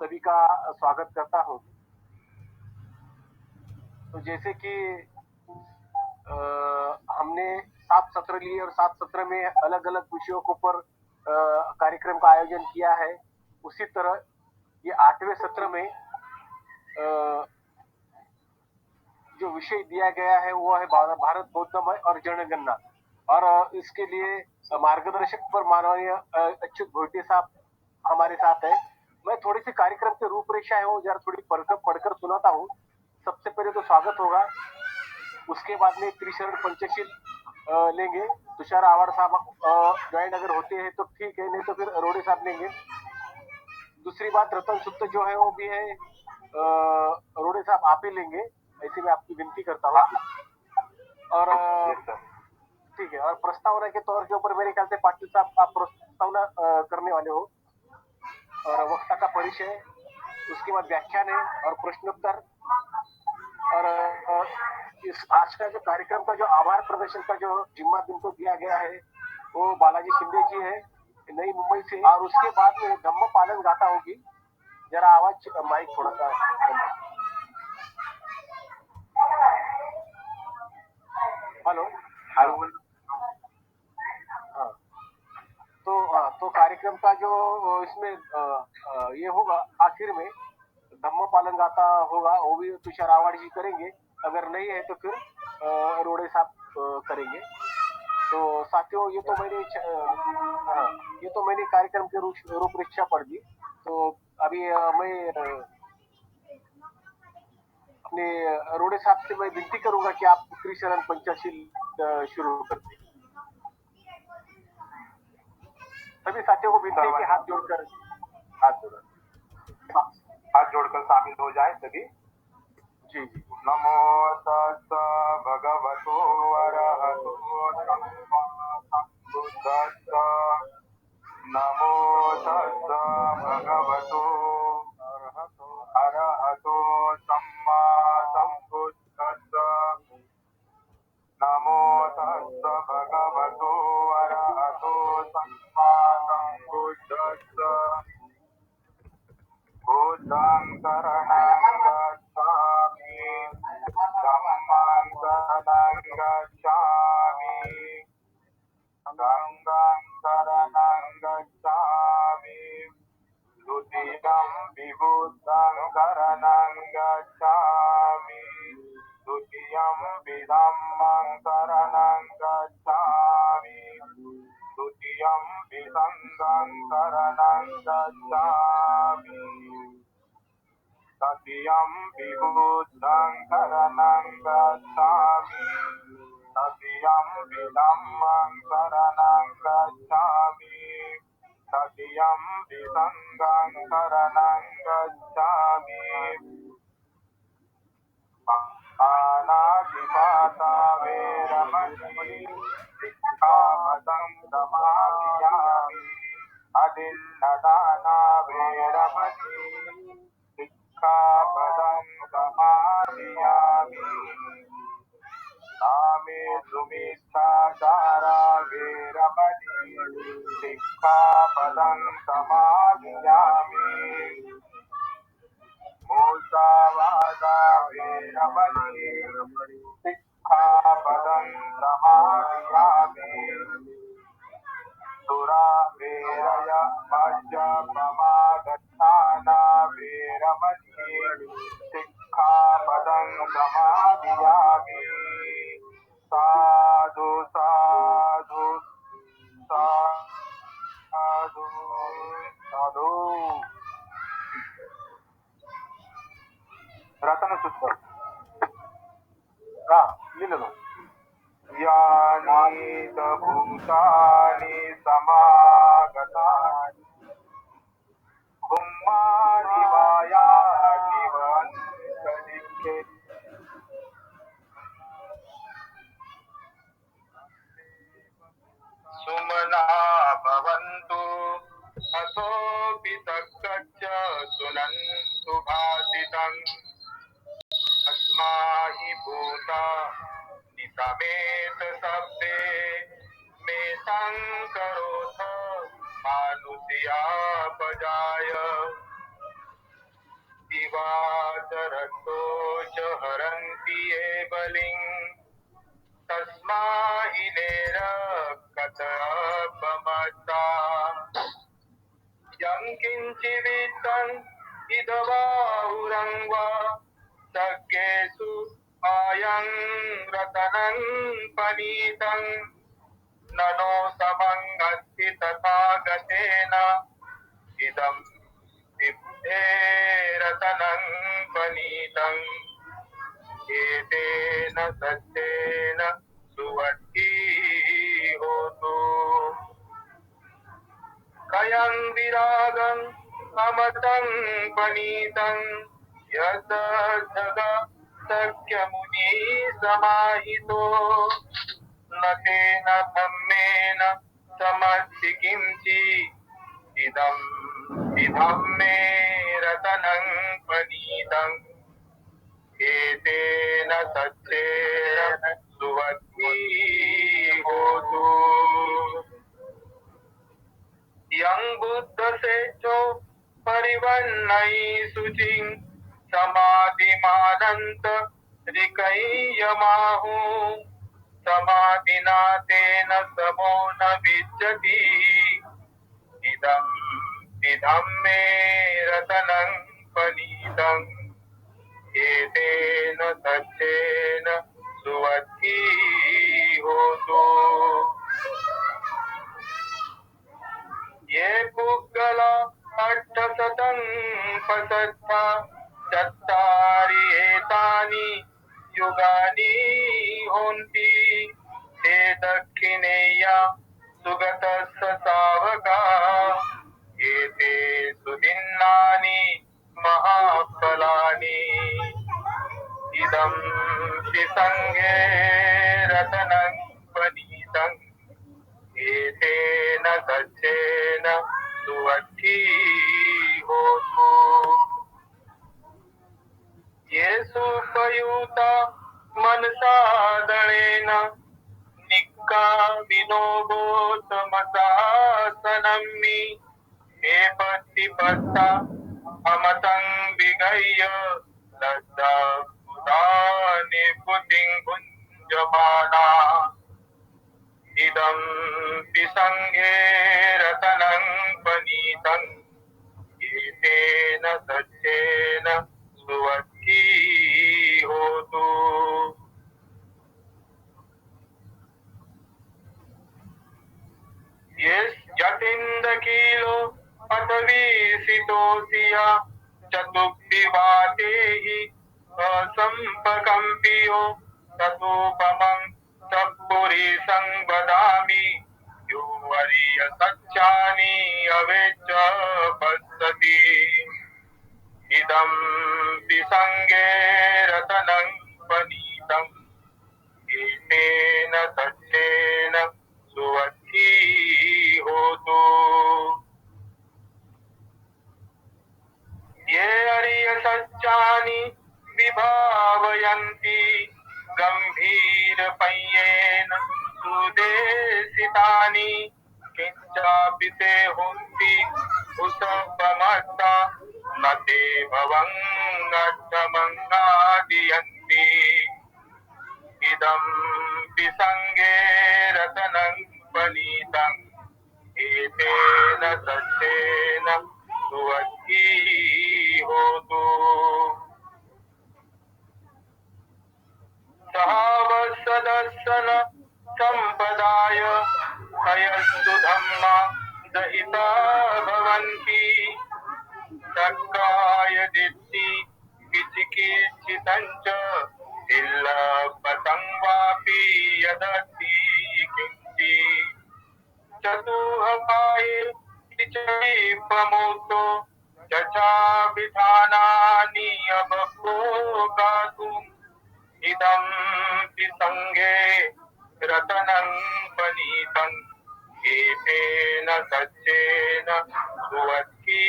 सभी का स्वागत करता हूँ। तो जैसे कि हमने 7 सत्र लिए और 7 सत्र में अलग-अलग विषयों के ऊपर कार्यक्रम का आयोजन किया है। उसी तरह ये 8वें सत्र में जो विषय दिया गया है वो है भारत बौद्धमय और जनगणना। और इसके लिए मार्गदर्शक पर माननीय अच्युत भोईटे साहब हमारे साथ है। मैं थोड़ी सी कार्यक्रम की रूपरेखा है वो जरा थोड़ी पढ़कर सुनाता हूँ। सबसे पहले तो स्वागत होगा, उसके बाद में त्रिशरण पंचशील लेंगे। तुषार आवाड़ साहब ज्वाइन अगर होते हैं तो ठीक है, नहीं तो फिर रोडे साहब लेंगे। दूसरी बात, रतन सुत्त जो है वो भी है, रोडे साहब आप ही लेंगे, ऐसे मैं आपकी विनती करता हूँ। और ठीक है, और प्रस्तावना के तौर के ऊपर मेरे ख्याल से पाटिल साहब आप प्रस्तावना करने वाले हो, और वक्ता का परिचय, उसके बाद व्याख्यान है और प्रश्नोत्तर। और इस आज का जो कार्यक्रम का जो आभार प्रदर्शन का जो जिम्मा जिनको दिया गया है वो बालाजी शिंदे जी है, नई मुंबई से। और उसके बाद में धम्म पालन गाथा होगी। जरा आवाज माइक थोड़ा सा। Hello hello. हाँ, तो कार्यक्रम का जो इसमें ये होगा, आखिर में धम्म पालन गाथा होगा, वो भी तुषार आवाड़ जी करेंगे। अगर नहीं है तो फिर रोड़े साहब करेंगे। तो साथियों, ये तो मैंने कार्यक्रम की रूपरेखा पढ़ दी। तो अभी मैं अपने रोड़े साहब से मैं विनती करूंगा कि आप त्रिशरण पंचशील शुरू कर दें। सभी साथियों को विनती है कि हाथ जोड़कर शामिल हो जाए सभी। जी जी। नमो तस् भगवतो अरहतो सम्मा सम्बुद्धस्स। नमो तस् भगवतो अरहतो सम्मा सम्बुद्धस्स। नमो तस् भगवतो अरहतो सम्मा सम्बुद्धस्स। बुद्धं शरणं गच्छामि, धम्मं शरणं गच्छामि, संघं शरणं गच्छामि, द्वितीयं विबुद्धं शरणं गच्छामि, द्वितीयं विधम्मं शरणं गच्छामि, द्वितीयं विसङ्घं शरणं गच्छामि, तृतीयं विबुद्धं शरणं गच्छामि, तृतीयं विधम्मं शरणं गच्छामि, तृतीयं विसङ्घं शरणं गच्छामि। पाणातिपाता वेरमणि सिक्खापदं समादियामि। अदिन्नदाना वेरमणि सिक्खापदं समादियामि। कामेषु मिथ्याचारा वेरमणि सिक्खापदं समादियामि। मूसावादा वेरमणि सिक्खापदं समादियामि। सुरामेरय मज्जपमादत्ताना वेरमणि सिक्खापदं समादियामि। साधु साधु साधु साधु। रतन सुत्तर का लिहिलं यानि च भूतानि समागतानि ब्रह्माणि मायाति वन्तरिक्षे सुमना भवन्तु अथोऽपि तत्कच्च सुनन्तु भासितम् अस्माहि भूता नितमेत सब्बे मे संकरोथ मानुष्यापजाय स्वादरतो च हरन्ति ये बलिं तस्माहिनेर कतपमता यं किञ्चिदितं इदबाहुरङ्वा सक्केषु आयं रतनं पनीतं ननो समङ्गस्ति तथागतेन इदं विबुधे रतनं पनीतम् एतेन सत्येन सुवटी होतु कयं विरागम् अमतं पनीतं यत जग सख्यमुनि समाहितो न तेन धम्मेन समस्ति किंचि इदं विधम्मे रतनं पनीतम् एतेन सत्येन सुवती होतु यं बुद्धसेचो परिवन्नयि शुचिं समाधिमानन्त रिकय्यमाहु समाधिना तेन समो न विद्यति इदं विधं मे रतनं पनीतम् एतेन सत्येन सुवती होतु ये पुग्गला अष्टशतं पसत्ता चत्तारि एतानि युगानि होन्ति ते दक्षिणेया सुगतस्य सावका एते सुदिन्नानि महाफलानि इदं संगे रतनं पनीतम् एतेन सत्येन सुवती होतु ये सुपयुता मनसा दलेन निक्कामिनो बोधमसासनम्मि हे पतिपत्ता अमतं विगह्य लज्जा निपुतिं भुञ्जमाना इदं संगे रतनं पनीतम् एतेन सत्येन सुवती होतु यतिन्दकीलो पथवीसितोऽसिया चतुक्तिवातेहि असम्पकम्पियो ततोपमं सत्पुरुषं वदामि यो वर्य सच्चानि अवेच्च पश्यति इदं संगे रतनं पनीतम् एतेन सत्येन सुवती होतु ये अर्य सच्चानि विभावयन्ति गम्भीरपय्येन सुदेशितानि किञ्चापि ते हुन्ति उसपमस्ता न ते भवङ्गमङ्गादियन्ति इदं संगे रतनं पनीतम् एतेन सत्येन सुवती होतु सहावसदर्शन संपदाय हयस्तु धम्मा दहिता भवन्ति सक्काय दिट्टि विचिकित्सितं च इल्लपतं वापि यदस्ति किञ्चि चतुःपाये किचि प्रमोतो चचा विधानानि अबको गातुम् इदं संगे रतनं पनीतम् एतेन सत्येन सुवती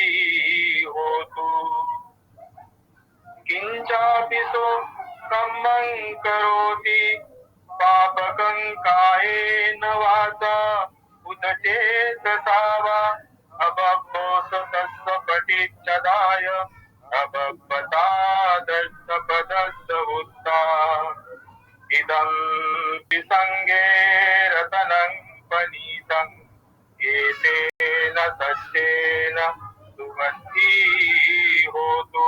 होतु किञ्चापि सो कर्मं करोति पापकं कायेन वाचा उदचेतसा वा अबभोष तस्य पटिच्छदाय अभवतादर्थपदस्तवुत्ता इदं संगे रतनं पनीतम् एतेन सत्येन सुमती होतु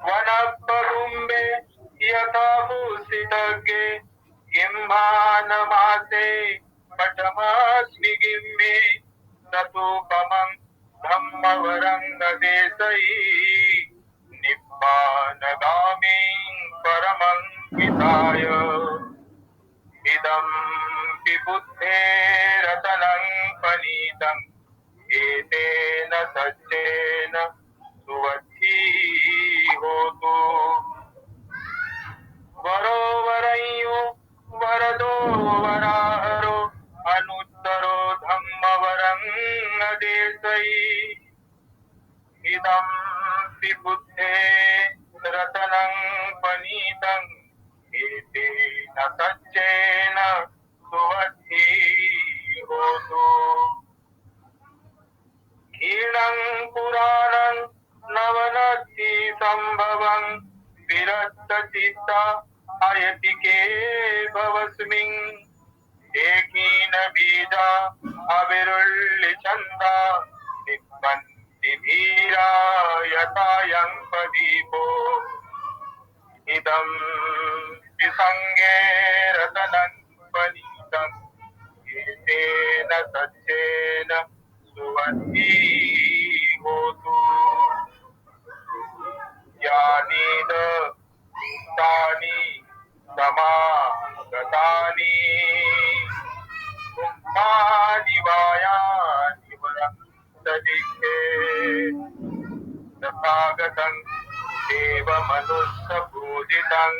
वनपगुम्बे यथा भूषितज्ञे किम्भानमासे पटमस्मिगिम्मे ततोपमं ब्रह्मवरङ्गदेशै निब्बानगामिं परमं विधाय इदं विबुद्धे रतनं पनीतम् एतेन सत्येन सुवधी होतु वरो वरयो वरदो वराहरो अनुत्तरो धम्मवरङ्गदेशै इदं विबुद्धे रतनं पनीतम् एतेन सत्येन सुवधी होतु क्षीणं पुराणं नवनति सम्भवं विरक्तचित्ता अयतिके भवस्मिन् एकीन बीजा अविरुल्लिछन्दा निपन्ति धीरा यतायं प्रदीपो इदं विसङ्गे रतनं पनीतम् एतेन सत्येन सुवधी होतु यानीद भूतानि समागतानि कुम्भानि वायानि वरन्तदिखे तथागतं देवमनुष्यपूजितं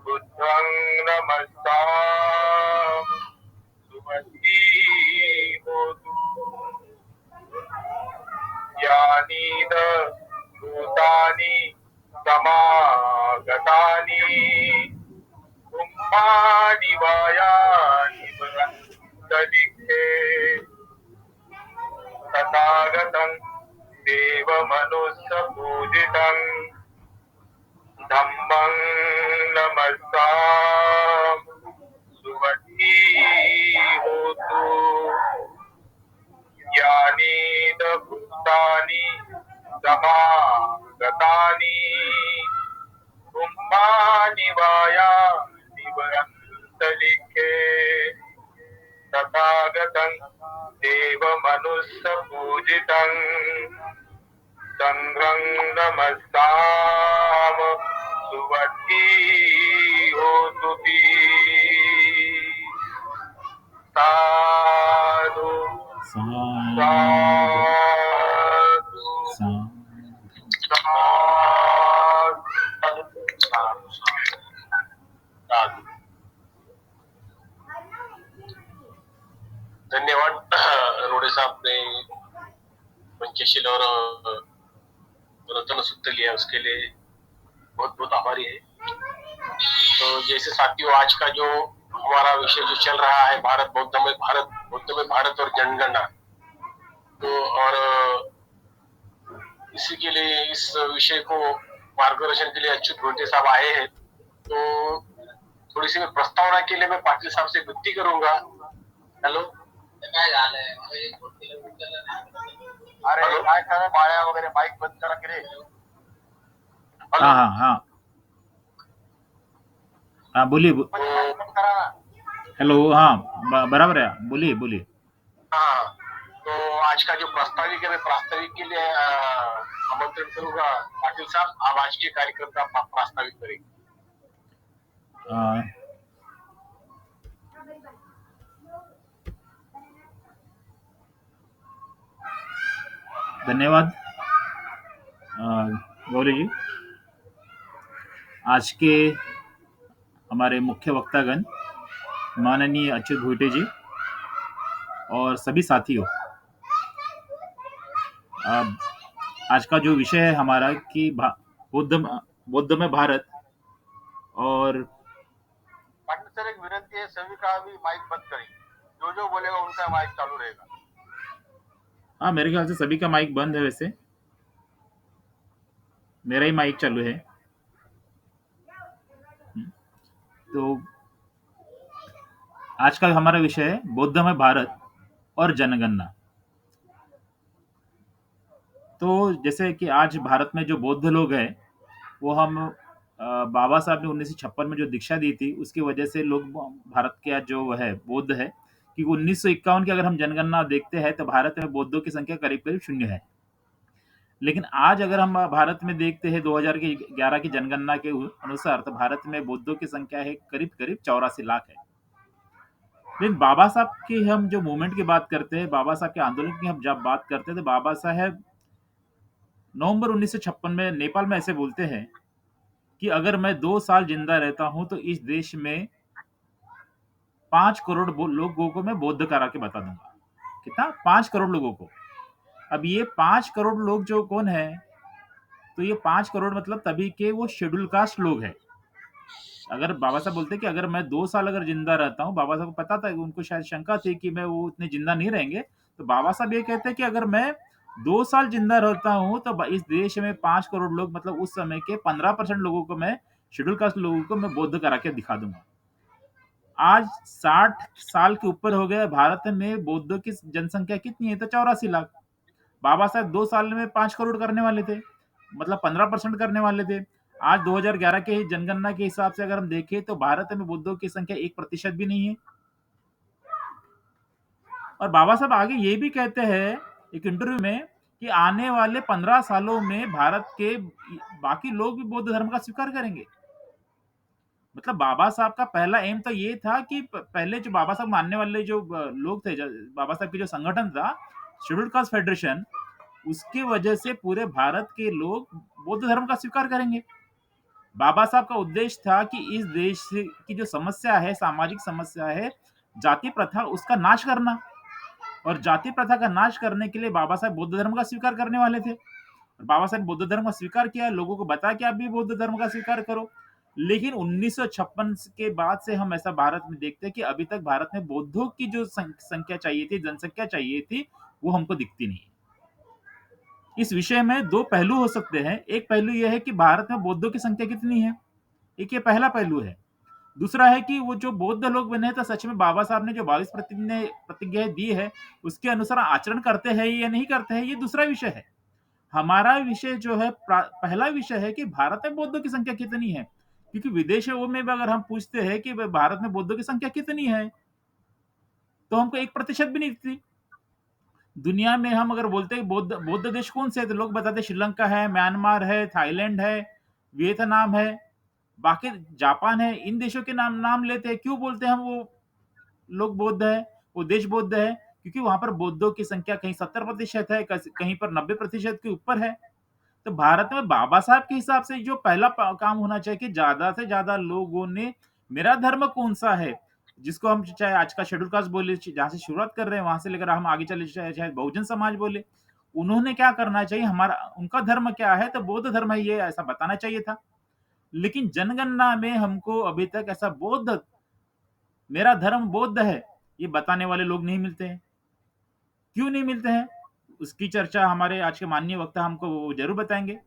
बुद्धं नमस्ताम् सुमती होतु यानीद भूतानि समागतानि कुम्भानि वायानि वरन्तदिखे तथागतं देवमनुष्यपूजितं धम्मं नमस्ताम् सुमती होतु यानि भूतानि समागतानि कुम्भानि वायानि वरन्तदिखे तथागतं देवमनुष्यपूजितं संघं नमस्ताम सुवती होतु साधु साधु साधु। धन्यवाद रोडे साहब ने पंचशील और रतन सूत्र लिया, उसके लिए बहुत बहुत आभारी है। तो जैसे साथियों, आज का जो हमारा विषय जो चल रहा है भारत बौद्ध में भारत और जनगणना, तो और इसी के लिए इस विषय को मार्गदर्शन के लिए अच्युत घोटे साहब आए हैं। तो थोड़ी सी प्रस्तावना के लिए मैं पाटिल साहब से विनती करूंगा। हेलो, अरे काय करा बाळ्या वगैरे माईक बंद करा की रे। हाँ बोलिए। हेलो, हाँ बराबर है, बोलिए। हाँ, तो आज का जो प्रास्ताविक है, मैं प्रास्ताविक के लिए आमंत्रण करूंगा पाटिल साहब, आप आज के कार्यक्रम का प्रास्ताविक करेंगे। धन्यवाद गौरी जी। आज के हमारे मुख्य वक्तागण माननीय अच्युत घोटे जी और सभी साथियों, आज का जो विषय है हमारा कि बौद्ध में भारत और सर एक विनती है, सभी का भी माइक बंद करें, जो बोलेगा उनका माइक चालू रहेगा। हाँ, मेरे ख्याल से सभी का माइक बंद है वैसे। मेरा ही माइक चालू है। तो आज का हमारा विषय है बौद्धमय भारत और जनगणना। तो जैसे कि आज भारत में जो बौद्ध लोग हैं, वो हम बाबा साहब ने 1956 में जो दीक्षा दी थी, उसकी वजह से लोग भारत के आज जो है बौद्ध है, कि 1951 की अगर हम जनगणना देखते हैं तो भारत में बौद्धों की संख्या करीब करीब 0 है। लेकिन आज अगर हम भारत में देखते हैं 2011 की जनगणना के अनुसार, तो भारत में बौद्धों की संख्या है करीब करीब 84 लाख है। लेकिन बाबा साहब की हम जो मूवमेंट की बात करते हैं, बाबा साहब के आंदोलन की हम जब बात करते हैं, तो बाबा साहब नवंबर 1956 में नेपाल में ऐसे बोलते हैं कि अगर मैं 2 साल जिंदा रहता हूं तो इस देश में 5 करोड़ लोगों को मैं बौद्ध करा के बता दूंगा। कितना? 5 करोड़ लोगों को। अब ये 5 करोड़ लोग जो कौन है? तो ये 5 करोड़ मतलब तभी के वो शेड्यूल कास्ट लोग हैं। अगर बाबा साहब बोलते कि अगर मैं 2 साल अगर जिंदा रहता हूं, बाबा साहब को पता था, उनको शायद शंका थी कि मैं वो उतने जिंदा नहीं रहेंगे, तो बाबा साहब ये कहते हैं कि अगर मैं 2 साल जिंदा रहता हूं तो इस देश में 5 करोड़ लोग मतलब उस समय के 15% लोगों को मैं, शेड्यूल कास्ट लोगों को मैं बौद्ध करा के दिखा दूंगा। आज 60 साल के ऊपर हो गए, भारत में बौद्धों की जनसंख्या कितनी है? तो 84 लाख। बाबा साहब 2 साल में 5 करोड़ करने वाले थे, मतलब 15% करने वाले थे। आज 2011 के जनगणना के हिसाब से अगर हम देखें तो भारत में बौद्धों की संख्या 1% भी नहीं है। और बाबा साहब आगे ये भी कहते हैं एक इंटरव्यू में कि आने वाले 15 सालों में भारत के बाकी लोग भी बौद्ध धर्म का स्वीकार करेंगे। मतलब बाबा साहब का पहला एम तो ये था कि पहले जो बाबा साहब मानने वाले जो लोग थे, बाबा साहब की जो संगठन था शेड्यूल कास्ट फेडरेशन, उसकी वजह से पूरे भारत के लोग बौद्ध धर्म का स्वीकार करेंगे। बाबा साहब का उद्देश्य था कि इस देश की जो समस्या है, सामाजिक समस्या है, जाति प्रथा, उसका नाश करना। और जाति प्रथा का नाश करने के लिए बाबा साहब बौद्ध धर्म का स्वीकार करने वाले थे। और बाबा साहब बौद्ध धर्म का स्वीकार किया, लोगों को बताया कि आप भी बौद्ध धर्म का स्वीकार करो। लेकिन 1956 के बाद से हम ऐसा भारत में देखते हैं कि अभी तक भारत में बौद्धों की जो संख्या चाहिए थी, जनसंख्या चाहिए थी, वो हमको दिखती नहीं है। इस विषय में 2 पहलू हो सकते हैं। एक पहलू यह है कि भारत में बौद्धों की संख्या कितनी है, एक ये पहला पहलू है। दूसरा है कि वो जो बौद्ध लोग बने हैं, तो सच में बाबा साहब ने जो 22 प्रतिज्ञाएं दी है, उसके अनुसार आचरण करते हैं या नहीं करते हैं, ये दूसरा विषय है। हमारा विषय जो है, पहला विषय है कि भारत में बौद्धों की संख्या कितनी है। क्योंकि विदेशों में भी अगर हम पूछते हैं कि भारत में बौद्धों की संख्या कितनी है, तो हमको 1% भी नहीं दिखती। दुनिया में हम अगर बोलते हैं बौद्ध बौद्ध देश कौन से है, तो लोग बताते हैं श्रीलंका है, म्यांमार है, थाईलैंड है, वियतनाम है, बाकी जापान है। इन देशों के नाम नाम लेते हैं। क्यों बोलते हैं हम वो लोग बौद्ध है, वो देश बौद्ध है? क्योंकि वहां पर बौद्धों की संख्या कहीं 70% है, कहीं पर 90% के ऊपर है। तो भारत में बाबा साहब के हिसाब से जो पहला काम होना चाहिए कि ज्यादा से ज्यादा लोगों ने मेरा धर्म कौन सा है, जिसको हम चाहे आज का शेड्यूल कास्ट बोले, जहां से शुरुआत कर रहे हैं वहां से लेकर हम आगे चले, चाहे बहुजन समाज बोले, उन्होंने क्या करना चाहिए, हमारा उनका धर्म क्या है, तो बौद्ध धर्म है, ये ऐसा बताना चाहिए था। लेकिन जनगणना में हमको अभी तक ऐसा बौद्ध, मेरा धर्म बौद्ध है, ये बताने वाले लोग नहीं मिलते हैं। क्यों नहीं मिलते हैं, उसकी चर्चा हमारे आज के माननीय वक्ता हमको जरूर बताएंगे।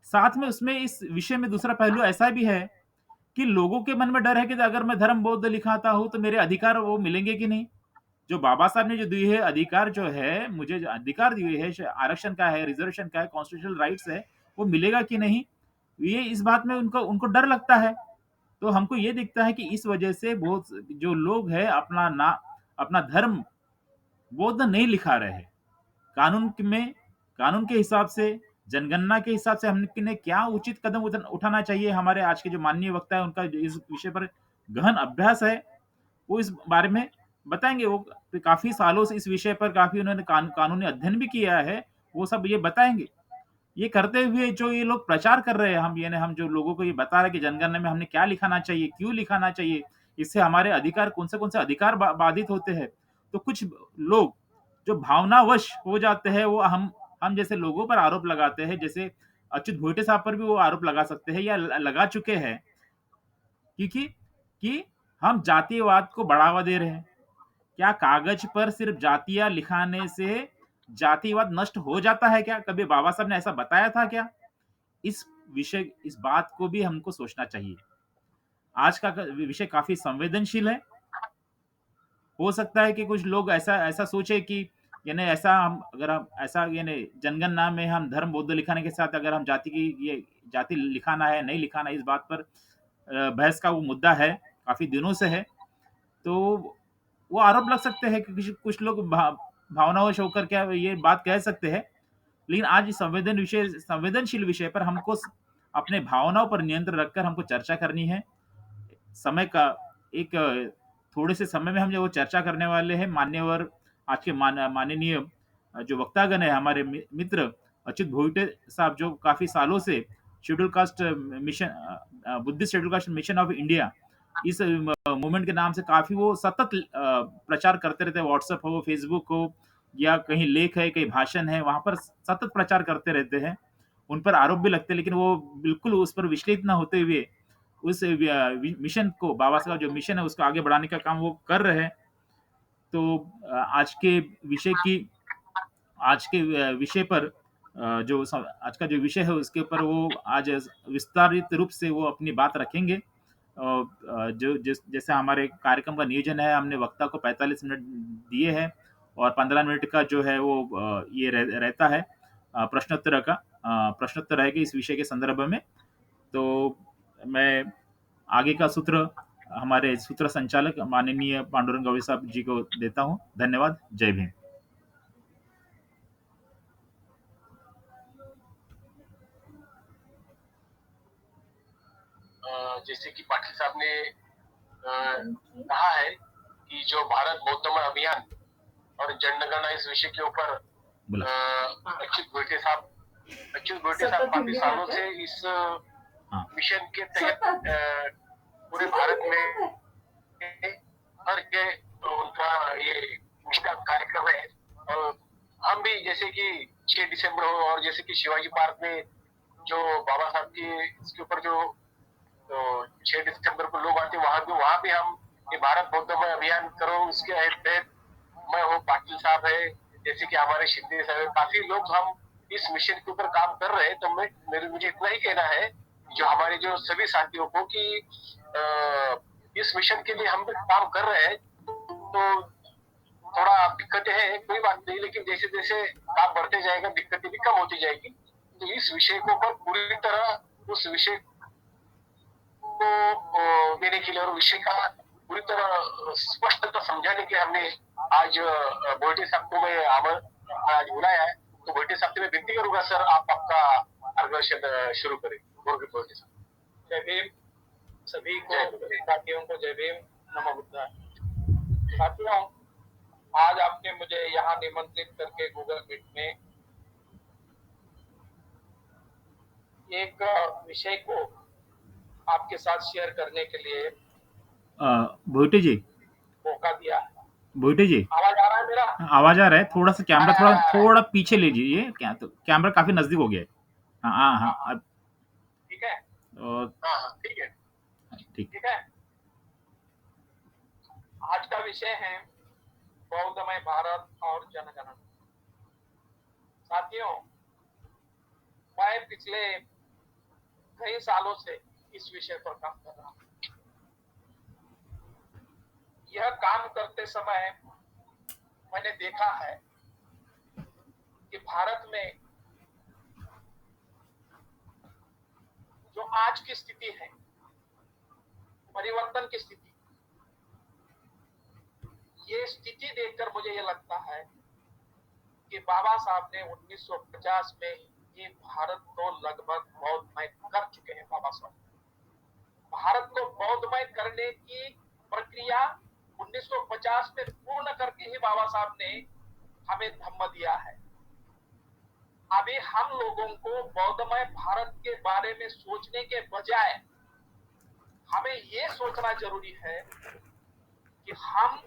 साथ में उसमें इस विषय में दूसरा पहलू ऐसा भी है कि लोगों के मन में डर है कि अगर मैं धर्म बौद्ध लिखाता हूं तो मेरे अधिकार वो मिलेंगे कि नहीं। जो बाबा साहब ने जो दिए है अधिकार, जो है मुझे जो अधिकार दिए है, आरक्षण का है, रिजर्वेशन का है, कॉन्स्टिट्यूशनल राइट्स है, वो मिलेगा कि नहीं, ये इस बात में उनको उनको डर लगता है। तो हमको ये दिखता है कि इस वजह से बहुत जो लोग हैं अपना धर्म बौद्ध नहीं लिखा रहे हैं। कानून के हिसाब से, जनगणना के हिसाब से हमने क्या उचित कदम उठाना चाहिए, हमारे आज के जो माननीय वक्ता है उनका इस विषय पर गहन अभ्यास है, वो इस बारे में बताएंगे। वो काफी सालों से इस विषय पर काफी उन्होंने कानूनी अध्ययन भी किया है, वो सब ये बताएंगे। ये करते हुए जो ये लोग प्रचार कर रहे हैं, हम जो लोगों को ये बता रहे हैं कि जनगणना में हमने क्या लिखाना चाहिए, क्यों लिखाना चाहिए, इससे हमारे अधिकार कौन से अधिकार बाधित होते हैं। तो कुछ लोग जो भावनावश हो जाते हैं, वो हम जैसे लोगों पर आरोप लगाते हैं, जैसे अच्युत भोईटे साहब पर भी वो आरोप लगा सकते हैं या लगा चुके हैं, क्योंकि कि हम जातिवाद को बढ़ावा दे रहे हैं। क्या कागज पर सिर्फ जातियां लिखाने से जातिवाद नष्ट हो जाता है क्या? कभी बाबा साहब ने ऐसा बताया था क्या? इस इस बात को भी हमको सोचना चाहिए। आज का विषय काफ़ी संवेदनशील है। हो सकता है कि कुछ लोग ऐसा ऐसा सोचे कि यानी ऐसा हम अगर हम ऐसा यानी जनगणना में हम धर्म बौद्ध लिखाने के साथ अगर हम जाति की ये जाति लिखाना है, नहीं लिखाना है, इस बात पर बहस का वो मुद्दा है, काफ़ी दिनों से है। तो वो आरोप लग सकते हैं कि कुछ लोग भावनावश होकर क्या ये बात कह सकते हैं। लेकिन आज इस संवेदनशील विषय पर हमको अपने भावनाओं पर नियंत्रण रखकर हमको चर्चा करनी है। समय का एक थोड़े से समय में हम जो वो चर्चा करने वाले हैं मान्यवर आज के माननीय जो वक्तागण है हमारे मित्र अच्युत भोईटे साहब जो काफी सालों से schedule caste Buddhist schedule caste mission of India इस मूवमेंट के नाम से काफी वो सतत प्रचार करते रहते हैं। व्हाट्सएप हो, फेसबुक हो या कहीं लेख है, कहीं भाषण है, वहां पर सतत प्रचार करते रहते हैं। उन पर आरोप भी लगते हैं लेकिन वो बिल्कुल उस पर विचलित न होते हुए उस मिशन को बाबा साहब जो मिशन है उसको आगे बढ़ाने का काम वो कर रहे हैं। तो आज के विषय पर आज का जो विषय है उसके ऊपर वो आज विस्तारित रूप से वो अपनी बात रखेंगे। जैसे हमारे कार्यक्रम का नियोजन है, हमने वक्ता को 45 मिनट दिए हैं और 15 मिनट का जो है वो ये रहता है प्रश्नोत्तर रहेगी इस विषय के संदर्भ में। तो मैं आगे का सूत्र हमारे सूत्र संचालक माननीय पांडुरंग गवई साहब जी को देता हूँ। धन्यवाद। जय भीम। जैसे कि पाटिल साहब ने कहा है कि जो भारत बौद्धमय अभियान और जनगणना इस विषय के ऊपर अच्युत भोईटे साहब काफी सालों से इस मिशन के तहत पूरे भारत में हर के उनका ये निष्ठा कार्यक्रम है। और हम भी जैसे कि 6 दिसंबर हो और जैसे कि शिवाजी पार्क में जो बाबा साहब की इसके ऊपर जो 6 दिसंबर को लोग आते वहां भी हम ये भारत बौद्धमय अभियान करो उसके तहत मैं हूँ, पाटिल साहब है, जैसे कि हमारे शिंदे साहब, काफी लोग हम इस मिशन के ऊपर काम कर रहे हैं। तो मुझे इतना ही कहना है जो हमारे जो सभी साथियों को कि इस मिशन के लिए हम भी काम कर रहे हैं। तो थोड़ा दिक्कतें हैं, कोई बात नहीं, लेकिन जैसे जैसे काम बढ़ते जाएगा दिक्कतें भी कम होती जाएगी। तो इस विषय को पर पूरी तरह उस विषय को देने के लिए और विषय का पूरी तरह स्पष्टता समझाने के हमने आज भोईटे साहब को मैं आज बुलाया है। तो भोईटे साहब से मैं विनती करूंगा सर आप आपका मार्गदर्शन शुरू करें। भोईटे साहब। जय भीम। सभी को साथियों को जय भीम, नमो बुद्धाय। साथियों, आज आपने मुझे यहाँ निमंत्रित करके गूगल मीट में एक विषय को आपके साथ शेयर करने के लिए भोईटे जी मौका दिया। भोईटे जी आवाज आ रहा है मेरा? आवाज आ रहा है। थोड़ा सा कैमरा थोड़ा पीछे लीजिए। क्या तो कैमरा काफी नजदीक हो गया है। हाँ ठीक है। ठीक है ठीक है। आज का विषय है बौद्धमय भारत और जनगणना। साथियों, मैं पिछले कई सालों से इस विषय पर काम कर रहा हूं। यह काम करते समय मैंने देखा है कि भारत में जो आज की स्थिति है, परिवर्तन की स्थिति, ये स्थिति देखकर मुझे ये लगता है कि बाबा साहब ने 1950 में ये भारत को लगभग बौद्धमय कर चुके हैं। बाबा साहब भारत को बौद्धमय करने की प्रक्रिया 1950 में पूर्ण करके ही बाबा साहब ने हमें धम्म दिया है। अभी हम लोगों को बौद्धमय भारत के बारे में सोचने के बजाय हमें ये सोचना जरूरी है कि हम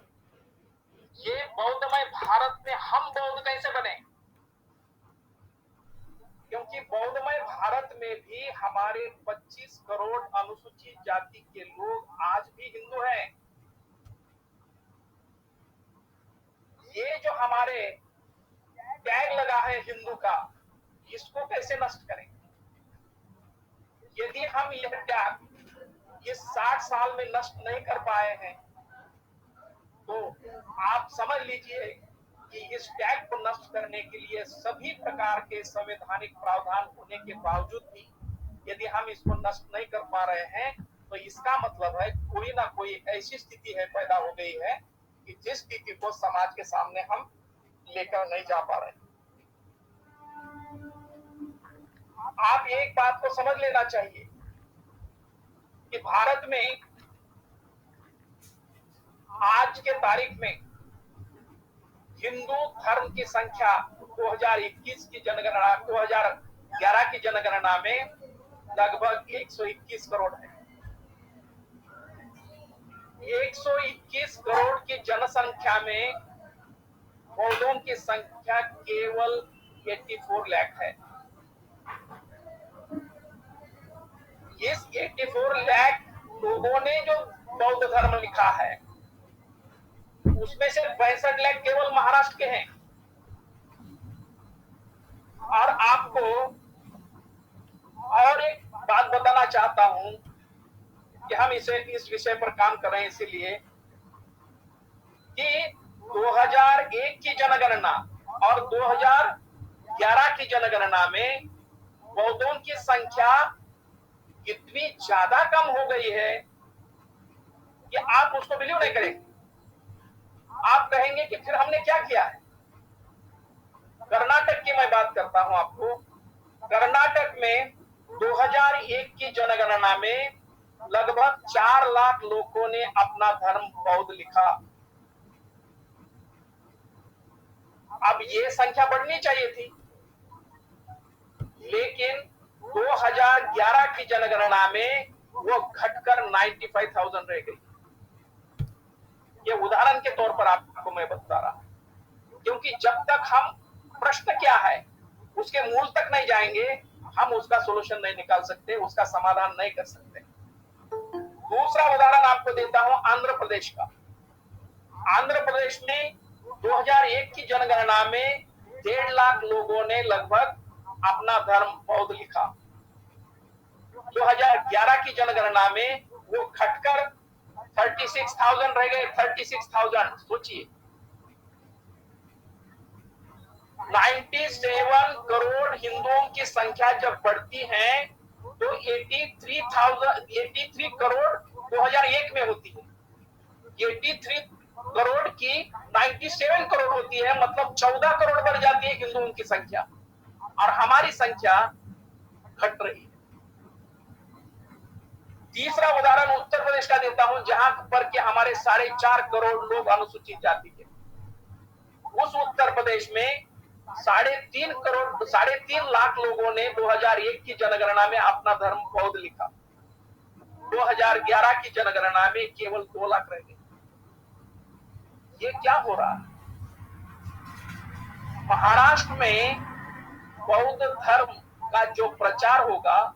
ये बौद्धमय भारत में हम बौद्ध कैसे बने, क्योंकि बौद्धमय भारत में भी हमारे 25 करोड़ अनुसूचित जाति के लोग आज भी हिंदू हैं। ये जो हमारे टैग लगा है हिंदू का, इसको कैसे नष्ट करें? यदि हम यह टैग इस 60 साल में नष्ट नहीं कर पाए हैं, तो आप समझ लीजिए कि इस टैग को नष्ट करने के लिए सभी प्रकार के संवैधानिक प्रावधान होने के बावजूद भी यदि हम इसको नष्ट नहीं कर पा रहे हैं, तो इसका मतलब है कोई ना कोई ऐसी स्थिति है पैदा हो गई है कि जिस स्थिति को समाज के सामने हम लेकर नहीं जा पा रहे। आप एक बात को समझ लेना चाहिए कि भारत में आज के तारीख में हिंदू धर्म की संख्या 2021 की जनगणना 2011 की जनगणना में लगभग 121 करोड़ है। 121 करोड़ की जनसंख्या में बौद्धों की संख्या केवल 84 लाख है। इस 84 लाख लोगों ने जो बौद्ध धर्म लिखा है, उसमें से 65 लाख केवल महाराष्ट्र के हैं। और आपको और एक बात बताना चाहता हूं कि हम इस विषय पर काम कर रहे हैं इसीलिए कि 2001 की जनगणना और 2011 की जनगणना में बौद्धों की संख्या इतनी ज्यादा कम हो गई है कि आप उसको बिलीव नहीं करेंगे। आप कहेंगे कि फिर हमने क्या किया है। कर्नाटक की मैं बात करता हूं आपको। कर्नाटक में 2001 की जनगणना में लगभग 4 लाख लोगों ने अपना धर्म बौद्ध लिखा। अब ये संख्या बढ़नी चाहिए थी, लेकिन 2011 की जनगणना में वो घटकर 95,000 रह गई। ये उदाहरण के तौर पर आपको मैं बता रहा हूं, क्योंकि जब तक हम प्रश्न क्या है उसके मूल तक नहीं जाएंगे, हम उसका सोल्यूशन नहीं निकाल सकते, उसका समाधान नहीं कर सकते। दूसरा उदाहरण आपको देता हूं आंध्र प्रदेश का। आंध्र प्रदेश में 2001 की जनगणना में 1.5 लाख लोगों ने लगभग अपना धर्म बौद्ध लिखा। 2011 की जनगणना में वो घटकर 36,000 रह गए। 36,000 सोचिए। 97 करोड़ हिंदुओं की संख्या जब बढ़ती है तो 83 करोड़ 2001 में होती है। 83 करोड़ की 97 करोड़ होती है, मतलब 14 करोड़ बढ़ जाती है हिंदुओं की संख्या, और हमारी संख्या घट रही है। तीसरा उदाहरण उत्तर प्रदेश का देता हूं, जहां पर के हमारे 4.5 करोड़ लोग अनुसूचित जाति के। उस उत्तर प्रदेश में 3.5 लाख लोगों ने 2001 की जनगणना में अपना धर्म बौद्ध लिखा। 2011 की जनगणना में केवल 2 लाख रह गए। ये क्या हो रहा है? महाराष्ट्र में बौद्ध धर्म का जो प्रचार होगा,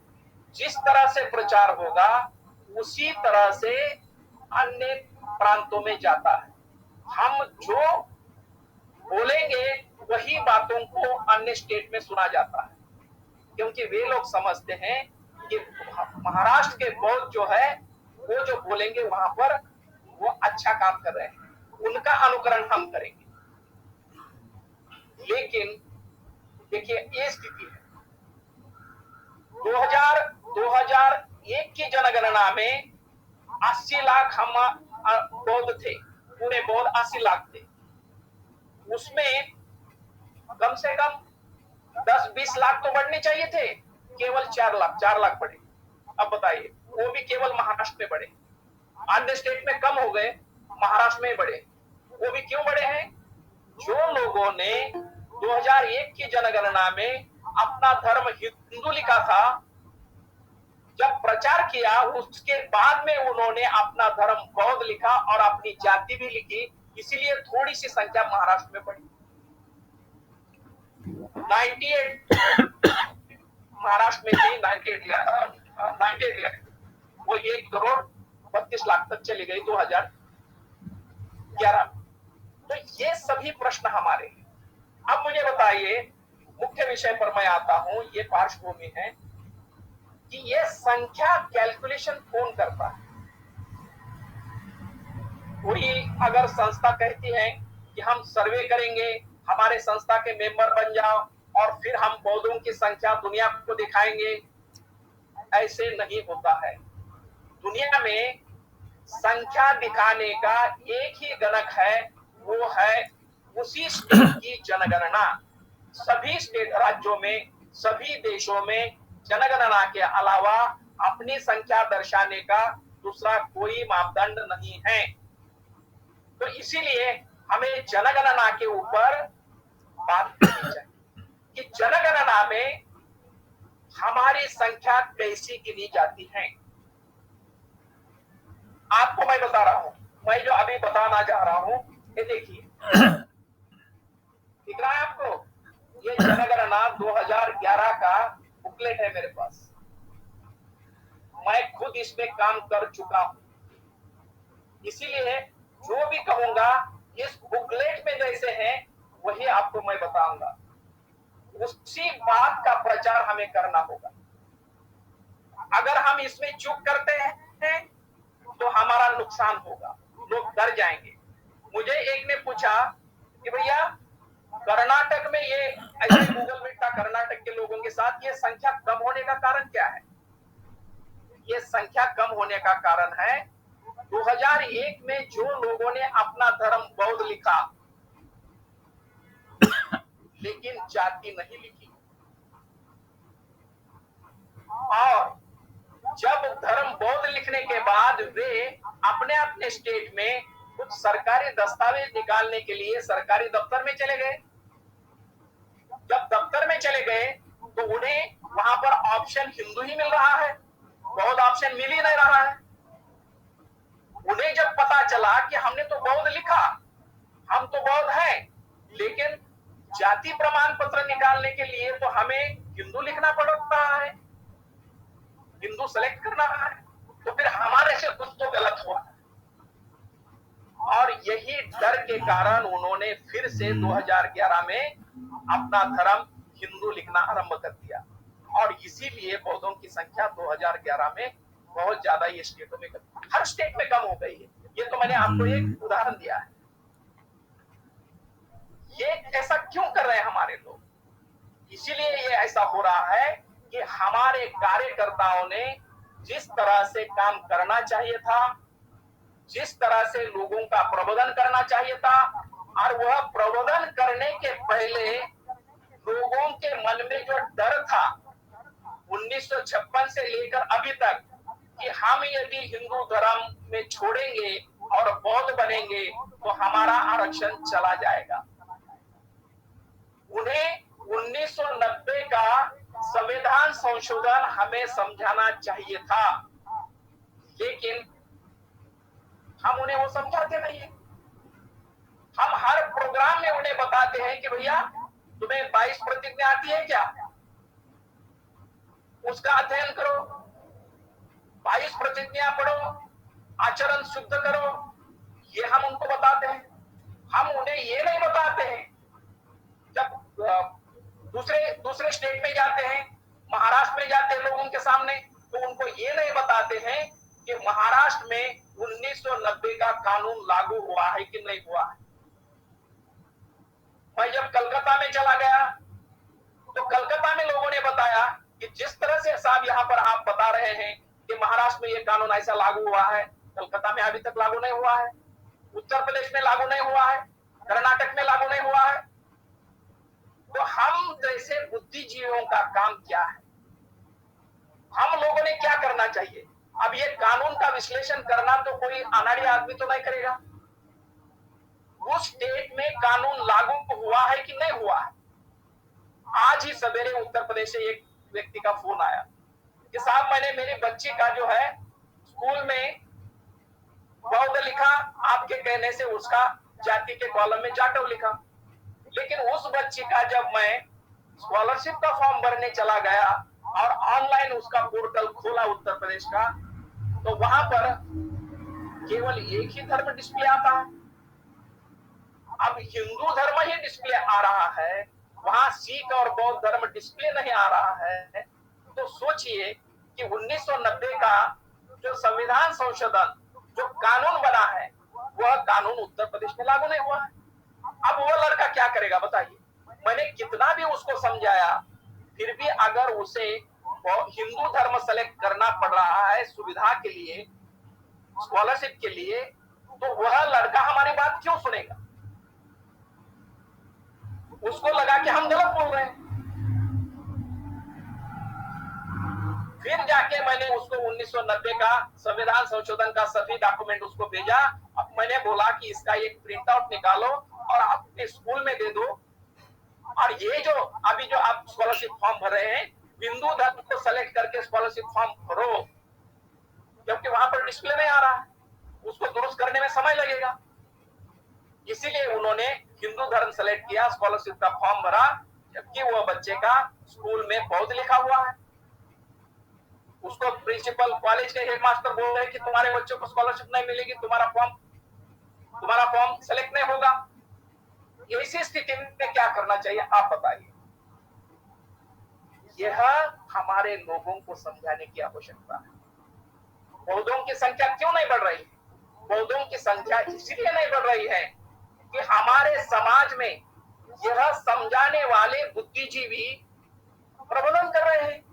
जिस तरह से प्रचार होगा, उसी तरह से अन्य प्रांतों में जाता है। हम जो बोलेंगे वही बातों को अन्य स्टेट में सुना जाता है, क्योंकि वे लोग समझते हैं कि महाराष्ट्र के बौद्ध जो है वो जो बोलेंगे वहां पर वो अच्छा काम कर रहे हैं, उनका अनुकरण हम करेंगे। लेकिन देखिए ये स्थिति है। 2001 की जनगणना में 80 लाख हम बौद्ध थे, पूरे बौद्ध 80 लाख थे। उसमें कम से कम 10-20 लाख तो बढ़ने चाहिए थे, केवल 4 लाख बढ़े। अब बताइए, वो भी केवल महाराष्ट्र में बढ़े। अन्य स्टेट में कम हो गए, महाराष्ट्र में बढ़े। वो भी क्यों बढ़े हैं? जो लोगों ने 2001 की जनगणना में अपना धर्म हिंदू लिखा था, जब प्रचार किया उसके बाद में उन्होंने अपना धर्म बौद्ध लिखा और अपनी जाति भी लिखी, इसीलिए थोड़ी सी संख्या महाराष्ट्र में बढ़ी। 98 महाराष्ट्र में थी, 98 लाख, वो 1 करोड़ 32 लाख तक चली गई 2011 में। तो ये सभी प्रश्न हमारे हैं। अब मुझे बताइए, मुख्य विषय पर मैं आता हूं। ये पार्श्वभूमि है कि ये संख्या कैलकुलेशन कौन करता है। कोई अगर संस्था कहती है कि हम सर्वे करेंगे, हमारे संस्था के मेंबर बन जाओ और फिर हम बौद्धों की संख्या दुनिया को दिखाएंगे, ऐसे नहीं होता है। दुनिया में संख्या दिखाने का एक ही गणक है, वो है उसी स्टेट की जनगणना। सभी स्टेट राज्यों में, सभी देशों में जनगणना के अलावा अपनी संख्या दर्शाने का दूसरा कोई मापदंड नहीं है। तो इसीलिए हमें जनगणना के ऊपर बात करनी चाहिए कि जनगणना में हमारी संख्या कैसी गिनी जाती है। आपको मैं बता रहा हूं, मैं जो अभी बताना चाह रहा हूं, ये देखिए, दिख रहा है आपको? ये जनगणना 2011 का बुकलेट है मेरे पास। मैं खुद इसमें काम कर चुका हूं, इसीलिए जो भी कहूंगा इस बुकलेट में जैसे है वही आपको मैं बताऊंगा। उसी बात का प्रचार हमें करना होगा। अगर हम इसमें चूक करते हैं तो हमारा नुकसान होगा, लोग डर जाएंगे। मुझे एक ने पूछा कि भैया कर्नाटक में ये ऐसे गूगल मीट था कर्नाटक के लोगों के साथ, ये संख्या कम होने का कारण क्या है? ये संख्या कम होने का कारण है 2001 में जो लोगों ने अपना धर्म बौद्ध लिखा लेकिन जाति नहीं लिखी, और जब धर्म बौद्ध लिखने के बाद वे अपने अपने स्टेट में कुछ सरकारी दस्तावेज निकालने के लिए सरकारी दफ्तर में चले गए। जब दफ्तर में चले गए तो उन्हें वहां पर ऑप्शन हिंदू ही मिल रहा है, बौद्ध ऑप्शन मिल ही नहीं रहा है। उन्हें जब पता चला कि हमने तो बौद्ध लिखा, हम तो बौद्ध हैं, लेकिन जाति प्रमाण पत्र निकालने के लिए तो हमें हिंदू लिखना पड़ रहा है, हिंदू सेलेक्ट करना है, तो फिर हमारे से कुछ तो गलत हुआ। और यही डर के कारण उन्होंने फिर से 2011 में अपना धर्म हिंदू लिखना आरंभ कर दिया, और इसीलिए बौद्धों की संख्या 2011 में बहुत ज्यादा ये स्टेटों में हर स्टेट में कम हो गई है। ये तो मैंने आपको एक उदाहरण दिया है। ये ऐसा क्यों कर रहे हैं हमारे लोग? इसीलिए ये ऐसा हो रहा है कि हमारे कार्यकर्ताओं ने जिस तरह से काम करना चाहिए था, जिस तरह से लोगों का प्रबोधन करना चाहिए था, और वह प्रबोधन करने के पहले लोगों के मन में जो डर था 1956 से लेकर अभी तक कि हम यदि हिंदू धर्म में छोड़ेंगे और बौद्ध बनेंगे तो हमारा आरक्षण चला जाएगा, उन्हें 1990 का संविधान संशोधन हमें समझाना चाहिए था, लेकिन हम उन्हें वो समझाते नहीं है। हम हर प्रोग्राम में उन्हें बताते हैं कि भैया तुम्हें 22 प्रतिज्ञा आती है क्या, उसका अध्ययन करो, 22 प्रतिज्ञा पढ़ो, आचरण शुद्ध करो, ये हम उनको बताते हैं। हम उन्हें ये नहीं बताते हैं, जब दूसरे स्टेट में जाते हैं, महाराष्ट्र में जाते हैं लोगों के सामने, तो उनको ये नहीं बताते हैं कि महाराष्ट्र में 1990 का कानून लागू हुआ है कि नहीं हुआ है। मैं जब कलकत्ता में चला गया तो कलकत्ता में लोगों ने बताया कि जिस तरह से साहब यहाँ पर आप बता रहे हैं कि महाराष्ट्र में ये कानून ऐसा लागू हुआ है, कलकत्ता में अभी तक लागू नहीं हुआ है, उत्तर प्रदेश में लागू नहीं हुआ है, कर्नाटक में लागू नहीं हुआ है। तो हम जैसे बुद्धिजीवियों का काम क्या है? हम लोगों ने क्या करना चाहिए? अब ये कानून का विश्लेषण करना तो कोई अनाड़ी आदमी तो नहीं करेगा। उस स्टेट में कानून लागू हुआ है कि नहीं हुआ है। आज ही सवेरे उत्तर प्रदेश से एक व्यक्ति का फोन आया कि साहब मैंने मेरी बच्ची का जो है स्कूल में बौद्ध लिखा, आपके कहने से उसका जाति के कॉलम में जाटव लिखा, लेकिन उस बच्ची का जब मैं स्कॉलरशिप का फॉर्म भरने चला गया और ऑनलाइन उसका पोर्टल खोला उत्तर प्रदेश का, तो वहां पर केवल एक ही धर्म डिस्प्ले आता है। अब हिंदू धर्म ही डिस्प्ले आ रहा है, वहां सिख और बौद्ध धर्म डिस्प्ले नहीं आ रहा है। तो सोचिए कि 1990 का जो संविधान संशोधन, जो कानून बना है, वह कानून उत्तर प्रदेश में लागू नहीं हुआ है। अब वो लड़का क्या करेगा बताइए? मैंने कितना भी उसको समझाया, फिर भी अगर उसे हिंदू धर्म सेलेक्ट करना पड़ रहा है सुविधा के लिए, स्कॉलरशिप के लिए, तो वह लड़का हमारी बात क्यों सुनेगा? उसको लगा कि हम गलत बोल रहे हैं। फिर जाके मैंने उसको 1990 का संविधान संशोधन का सभी डॉक्यूमेंट उसको भेजा। अब मैंने बोला कि इसका एक प्रिंट आउट निकालो और अपने स्कूल में दे दो, और ये जो अभी जो आप स्कॉलरशिप फॉर्म भर रहे हैं, हिंदू धर्म को सेलेक्ट करके स्कॉलरशिप फॉर्म भरो, क्योंकि वहां पर डिस्प्ले नहीं आ रहा है, उसको दुरुस्त करने में समय लगेगा। इसीलिए उन्होंने हिंदू धर्म सेलेक्ट किया, स्कॉलरशिप का फॉर्म भरा, जबकि वह बच्चे का स्कूल में बौद्ध लिखा हुआ है। उसको प्रिंसिपल कॉलेज के हेडमास्टर बोल रहे हैं कि तुम्हारे बच्चों को स्कॉलरशिप नहीं मिलेगी, तुम्हारा फॉर्म सेलेक्ट नहीं होगा। ऐसी स्थिति में क्या करना चाहिए आप बताइए? यह हमारे लोगों को समझाने की आवश्यकता है। बौद्धों की संख्या क्यों नहीं बढ़ रही? बौद्धों की संख्या इसलिए नहीं बढ़ रही है कि हमारे समाज में यह समझाने वाले बुद्धिजीवी प्रबोधन कर रहे हैं,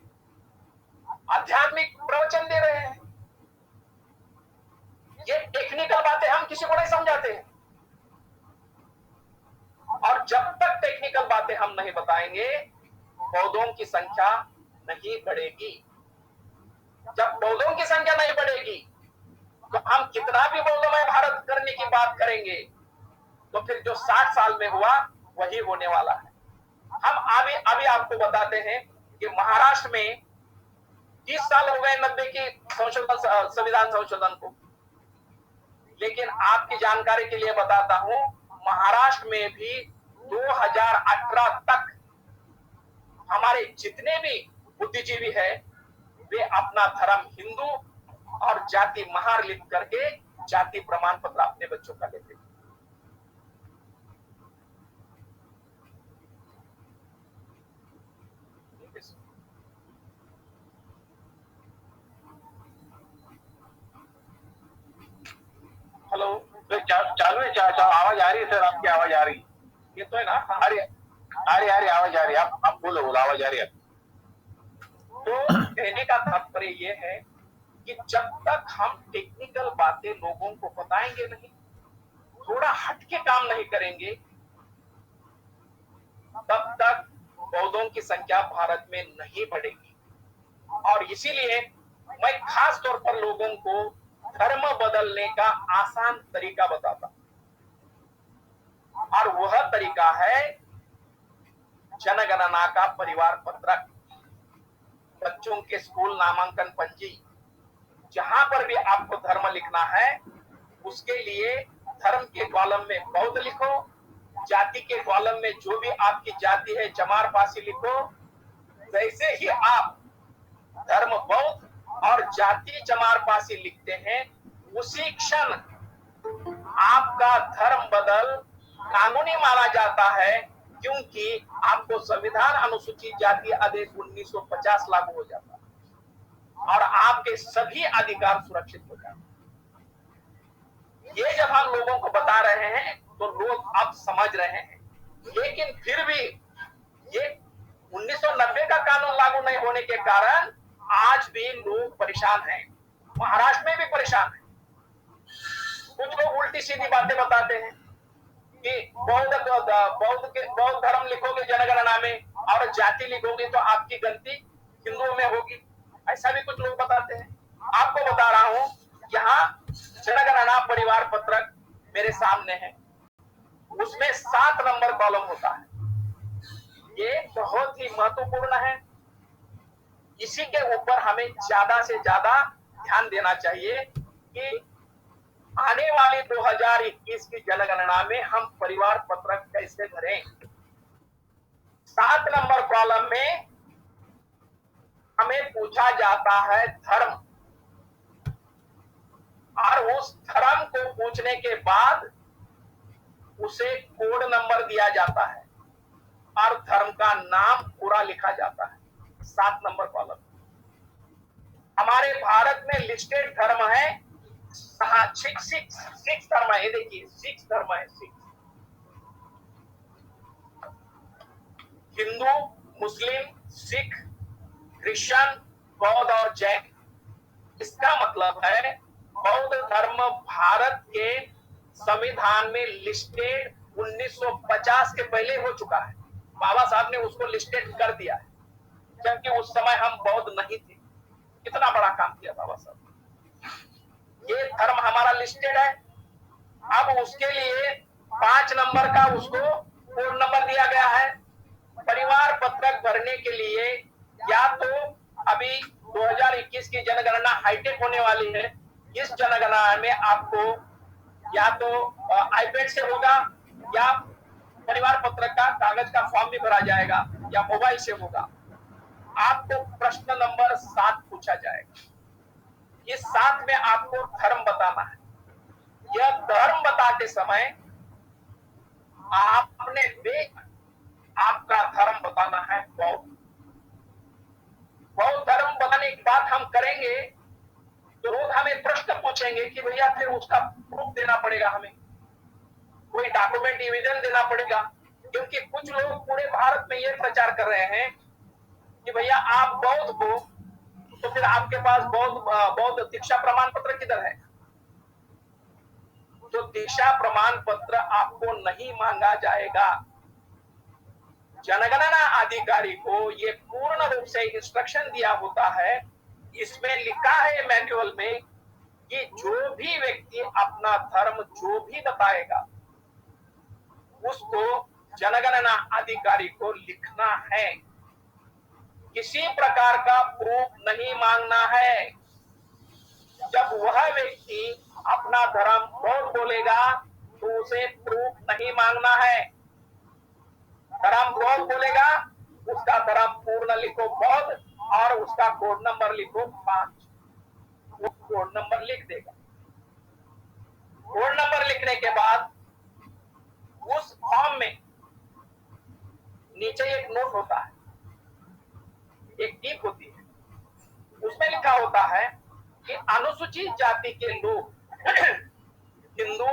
आध्यात्मिक प्रवचन दे रहे हैं। ये टेक्निकल बातें हम किसी को नहीं समझाते हैं, और जब तक टेक्निकल बातें हम नहीं बताएंगे, बौद्धों की संख्या नहीं बढ़ेगी। जब बौद्धों की संख्या नहीं बढ़ेगी, तो हम कितना भी बौद्धमय भारत करने की बात करेंगे, तो फिर जो 60 साल में हुआ वही होने वाला है। हम अभी आपको बताते हैं कि महाराष्ट्र में 30 साल हो गए 90 की संविधान संशोधन को, लेकिन आपकी जानकारी के लिए बताता हूं, महाराष्ट्र में भी 2018 तक हमारे जितने भी बुद्धिजीवी है, वे अपना धर्म हिंदू और जाति महार लिख करके जाति प्रमाण पत्र अपने बच्चों का लेते हैं। हेलो, चालू है? आवाज आ रही है सर? आपकी आवाज आ रही है? ये तो है ना? आ रही आवाज आ रही है। आप बोलो आवाज आ रही है। तो कहने का तात्पर्य ये है कि जब तक हम टेक्निकल बातें लोगों को बताएंगे नहीं, थोड़ा हटके काम नहीं करेंगे, तब तक बौद्धों की संख्या भारत में नहीं बढ़ेगी। और इसीलिए मैं खास तौर पर लोगों को धर्म बदलने का आसान तरीका बताता हूं, और वह तरीका है जनगणना का परिवार पत्रक, बच्चों के स्कूल नामांकन पंजी। जहां पर भी आपको धर्म लिखना है, उसके लिए धर्म के कॉलम में बौद्ध लिखो, जाति के कॉलम में जो भी आपकी जाति है चमार पासी लिखो। जैसे ही आप धर्म बौद्ध और जाति चमार पासी लिखते हैं, उसी क्षण आपका धर्म बदल कानूनी माना जाता है, क्योंकि आपको संविधान अनुसूचित जाति आदेश 1950 लागू हो जाता है और आपके सभी अधिकार सुरक्षित हो जाते हैं। ये जब हम लोगों को बता रहे हैं तो लोग अब समझ रहे हैं, लेकिन फिर भी ये 1990 का कानून लागू नहीं होने के कारण आज भी लोग परेशान हैं, महाराष्ट्र में भी परेशान हैं। कुछ लोग उल्टी सीधी बातें बताते हैं कि बौद्ध धर्म लिखोगे जनगणना में और जाति लिखोगे तो आपकी गलती हिंदुओं में होगी, ऐसा भी कुछ लोग बताते हैं। आपको बता रहा हूं, यहाँ जनगणना परिवार पत्रक मेरे सामने है, उसमें 7 नंबर कॉलम होता है। ये बहुत ही महत्वपूर्ण है, इसी के ऊपर हमें ज्यादा से ज्यादा ध्यान देना चाहिए कि आने वाली 2021 की जनगणना में हम परिवार पत्रक कैसे भरें। 7 नंबर कॉलम में हमें पूछा जाता है धर्म, और उस धर्म को पूछने के बाद उसे कोड नंबर दिया जाता है और धर्म का नाम पूरा लिखा जाता है। 7 नंबर कॉलम। हमारे भारत में लिस्टेड धर्म है, हाँ, सिक्स धर्म है, देखिए सिक्स धर्म है, हिंदू, मुस्लिम, सिख, क्रिश्चियन, बौद्ध और जैन। इसका मतलब है बौद्ध धर्म भारत के संविधान में लिस्टेड 1950 के पहले हो चुका है। बाबा साहब ने उसको लिस्टेड कर दिया है, जबकि उस समय हम बौद्ध नहीं थे। कितना बड़ा काम किया बाबा साहब। ये धर्म हमारा लिस्टेड है। अब उसके लिए 5 नंबर का उसको कोड नंबर दिया गया है। परिवार पत्रक भरने के लिए या तो अभी 2021 की जनगणना हाईटेक होने वाली है, इस जनगणना में आपको या तो आईपैड से होगा या परिवार पत्रक का कागज का फॉर्म भी भरा जाएगा या मोबाइल से होगा। आपको प्रश्न नंबर 7 पूछा जाएगा। इस 7 में आपको धर्म बताना है। यह धर्म बताते समय आपने आपका धर्म बताना है बौद्ध। बौद्ध धर्म बताने की बात हम करेंगे तो लोग हमें प्रश्न पूछेंगे कि भैया फिर उसका प्रूफ देना पड़ेगा, हमें कोई डॉक्यूमेंट एविडेंस देना पड़ेगा, क्योंकि कुछ लोग पूरे भारत में ये प्रचार कर रहे हैं कि भैया आप बौद्ध हो तो फिर आपके पास बौद्ध दीक्षा प्रमाण पत्र किधर है। तो दीक्षा प्रमाण पत्र आपको नहीं मांगा जाएगा। जनगणना अधिकारी को ये पूर्ण रूप से इंस्ट्रक्शन दिया होता है। इसमें लिखा है मैन्युअल में कि जो भी व्यक्ति अपना धर्म जो भी बताएगा उसको जनगणना अधिकारी को लिखना है। किसी प्रकार का प्रूफ नहीं मांगना है। जब वह व्यक्ति अपना धर्म बौद्ध बोलेगा तो उसे प्रूफ नहीं मांगना है। धर्म बौद्ध बोलेगा, उसका धर्म पूर्ण लिखो बौद्ध और उसका कोड नंबर लिखो 5। वो कोड नंबर लिख देगा। कोड नंबर लिखने के बाद उस फॉर्म में नीचे एक नोट होता है, एक टिप होती है, उसमें लिखा होता है कि अनुसूचित जाति के लोग हिंदू,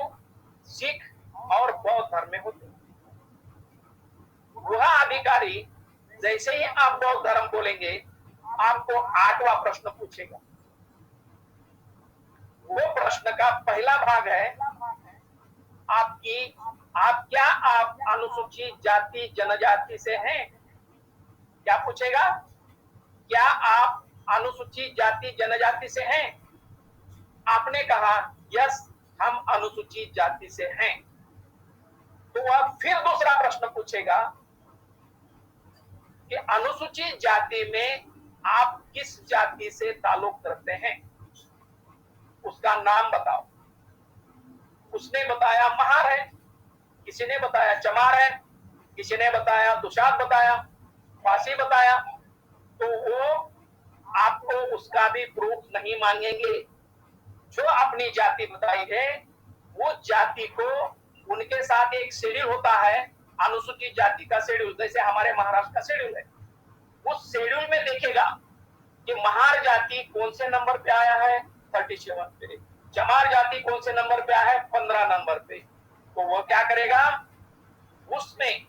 सिख और बौद्ध धर्म में होते हैं। वह अधिकारी जैसे ही आप बौद्ध धर्म बोलेंगे आपको 8वां प्रश्न पूछेगा। वो प्रश्न का पहला भाग है क्या आप अनुसूचित जाति जनजाति से हैं? क्या पूछेगा? क्या आप अनुसूचित जाति जनजाति से हैं? आपने कहा यस, हम अनुसूचित जाति से हैं। तो वह फिर दूसरा प्रश्न पूछेगा कि अनुसूचित जाति में आप किस जाति से ताल्लुक रखते हैं, उसका नाम बताओ। उसने बताया महार है, किसी ने बताया चमार है, किसी ने बताया दुशाद बताया, फांसी बताया। तो वो आपको उसका भी प्रूफ नहीं मांगेंगे। जो अपनी जाति बताई है वो जाति को उनके साथ एक शेड्यूल होता है, अनुसूचित जाति का शेड्यूल, जैसे हमारे महाराष्ट्र का शेड्यूल है। उस शेड्यूल में देखेगा कि महार जाति कौन से नंबर पे आया है, 37 पे। चमार जाति कौन से नंबर पे आया है, 15 नंबर पे। तो वो क्या करेगा, उसमें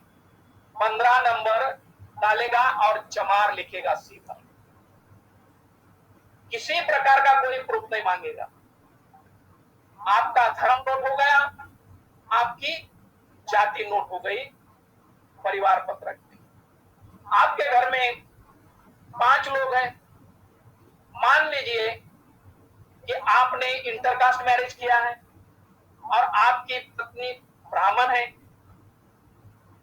15 नंबर डालेगा और चमार लिखेगा सीधा। किसी प्रकार का कोई प्रूफ नहीं मांगेगा। आपका धर्म नोट हो गया, आपकी जाति नोट हो गई परिवार पत्रक में। आपके घर में 5 लोग हैं। मान लीजिए कि आपने इंटरकास्ट मैरिज किया है और आपकी पत्नी ब्राह्मण है,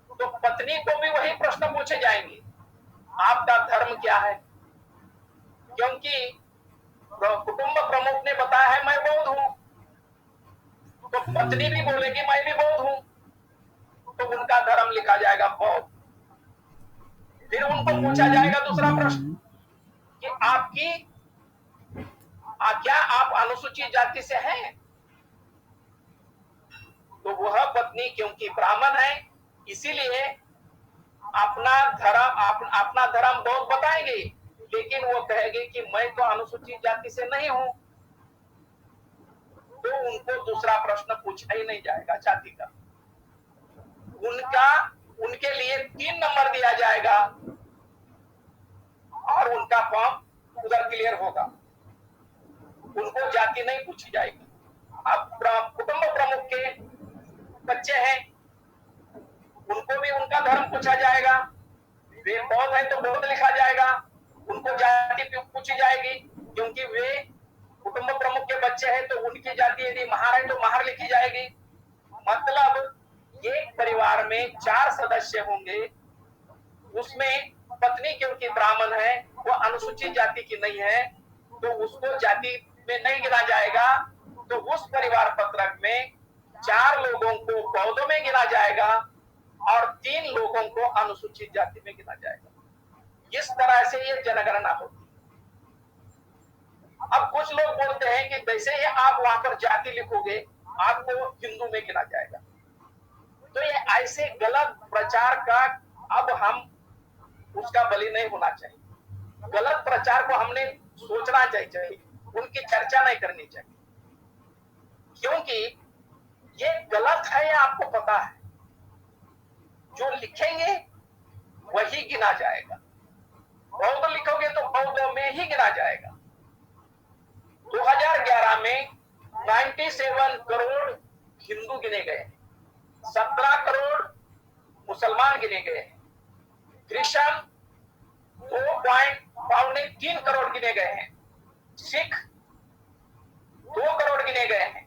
तो पत्नी को भी वही प्रश्न पूछे जाएंगे, आपका धर्म क्या है? क्योंकि कुटुंब प्रमुख ने बताया है मैं बौद्ध हूं, तो पत्नी भी बोलेगी मैं भी बौद्ध हूं, तो उनका धर्म लिखा जाएगा बौद्ध। फिर उनको पूछा जाएगा दूसरा प्रश्न कि क्या आप अनुसूचित जाति से हैं? तो वह पत्नी क्योंकि ब्राह्मण है इसीलिए अपना धर्म बौद्ध बताएंगे, लेकिन वो कहेगी कि मैं तो अनुसूचित जाति से नहीं हूं, तो उनको दूसरा प्रश्न पूछा ही नहीं जाएगा जाति का। उनके लिए 3 नंबर दिया जाएगा और उनका फॉर्म उधर क्लियर होगा, उनको जाति नहीं पूछी जाएगी। अब कुटुंब प्रमुख के बच्चे हैं, उनको भी उनका धर्म पूछा जाएगा, वे बौद्ध है तो बौद्ध लिखा जाएगा, उनको जाति पूछी जाएगी, क्योंकि वे कुटुंब प्रमुख के बच्चे हैं तो उनकी जाति यदि महार है तो महार लिखी जाएगी। मतलब एक परिवार में 4 सदस्य होंगे, उसमें पत्नी क्योंकि ब्राह्मण है, वो अनुसूचित जाति की नहीं है, तो उसको जाति में नहीं गिना जाएगा। तो उस परिवार पत्रक में 4 लोगों को बौद्धों में गिना जाएगा और 3 लोगों को अनुसूचित जाति में गिना जाएगा। इस तरह से ये जनगणना होती है। अब कुछ लोग बोलते हैं कि जैसे ही आप वहां पर जाति लिखोगे आपको हिंदू में गिना जाएगा। तो ये ऐसे गलत प्रचार का अब हम उसका बलि नहीं होना चाहिए। गलत प्रचार को हमने सोचना चाहिए, उनकी चर्चा नहीं करनी चाहिए, क्योंकि ये गलत है, ये आपको पता है। जो लिखेंगे वही गिना जाएगा। बौद्ध लिखोगे तो बौद्ध में ही गिना जाएगा। 2011 में 97 करोड़ हिंदू गिने गए, 17 करोड़ मुसलमान गिने गए, क्रिश्चियन 2.3 करोड़ गिने गए हैं, सिख 2 करोड़ गिने गए हैं,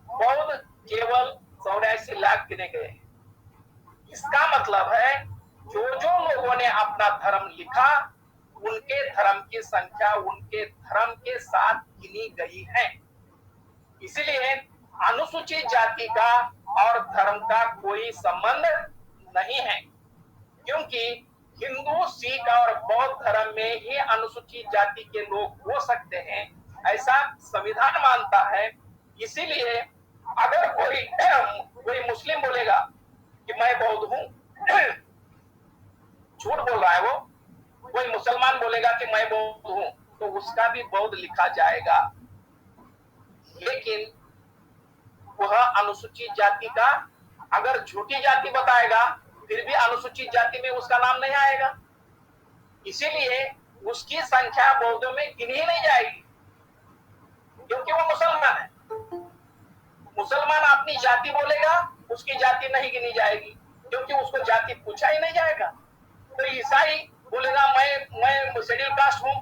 बौद्ध केवल 84 लाख गिने गए हैं। इसका मतलब है जो लोगों ने अपना धर्म लिखा उनके धर्म की संख्या उनके धर्म के साथ गिनी गई है। इसलिए अनुसूचित जाति का और धर्म का कोई संबंध नहीं है, क्योंकि हिंदू, सिख और बौद्ध धर्म में ही अनुसूचित जाति के लोग हो सकते हैं, ऐसा संविधान मानता है। इसीलिए अगर कोई मुस्लिम बोलेगा कि मैं बौद्ध हूं, झूठ बोल रहा है वो। कोई मुसलमान बोलेगा कि मैं बौद्ध हूं, तो उसका भी बौद्ध लिखा जाएगा, लेकिन वह अनुसूचित जाति का अगर झूठी जाति बताएगा फिर भी अनुसूचित जाति में उसका नाम नहीं आएगा। इसीलिए उसकी संख्या बौद्धों में गिनी ही नहीं जाएगी, क्योंकि वो मुसलमान है। मुसलमान अपनी जाति बोलेगा, उसकी जाति नहीं गिनी जाएगी, क्योंकि उसको जाति पूछा ही नहीं जाएगा। तो ईसाई बोलेगा मैं शेड्यूल कास्ट हूं,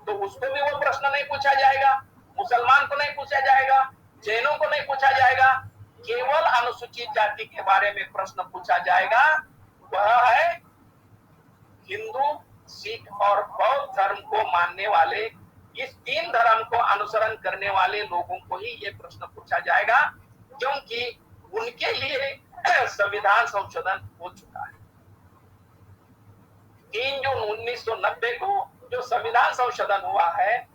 तो उसको भी वो प्रश्न नहीं पूछा जाएगा। मुसलमान को नहीं पूछा जाएगा, जैनों को नहीं पूछा जाएगा। केवल अनुसूचित जाति के बारे में प्रश्न पूछा जाएगा, वह है हिंदू, सिख और बौद्ध धर्म को मानने वाले, इस 3 धर्म को अनुसरण करने वाले लोगों को ही ये प्रश्न पूछा जाएगा, क्योंकि उनके लिए संविधान संशोधन हो चुका है। 3 जून 1990 को जो संविधान संशोधन हुआ है,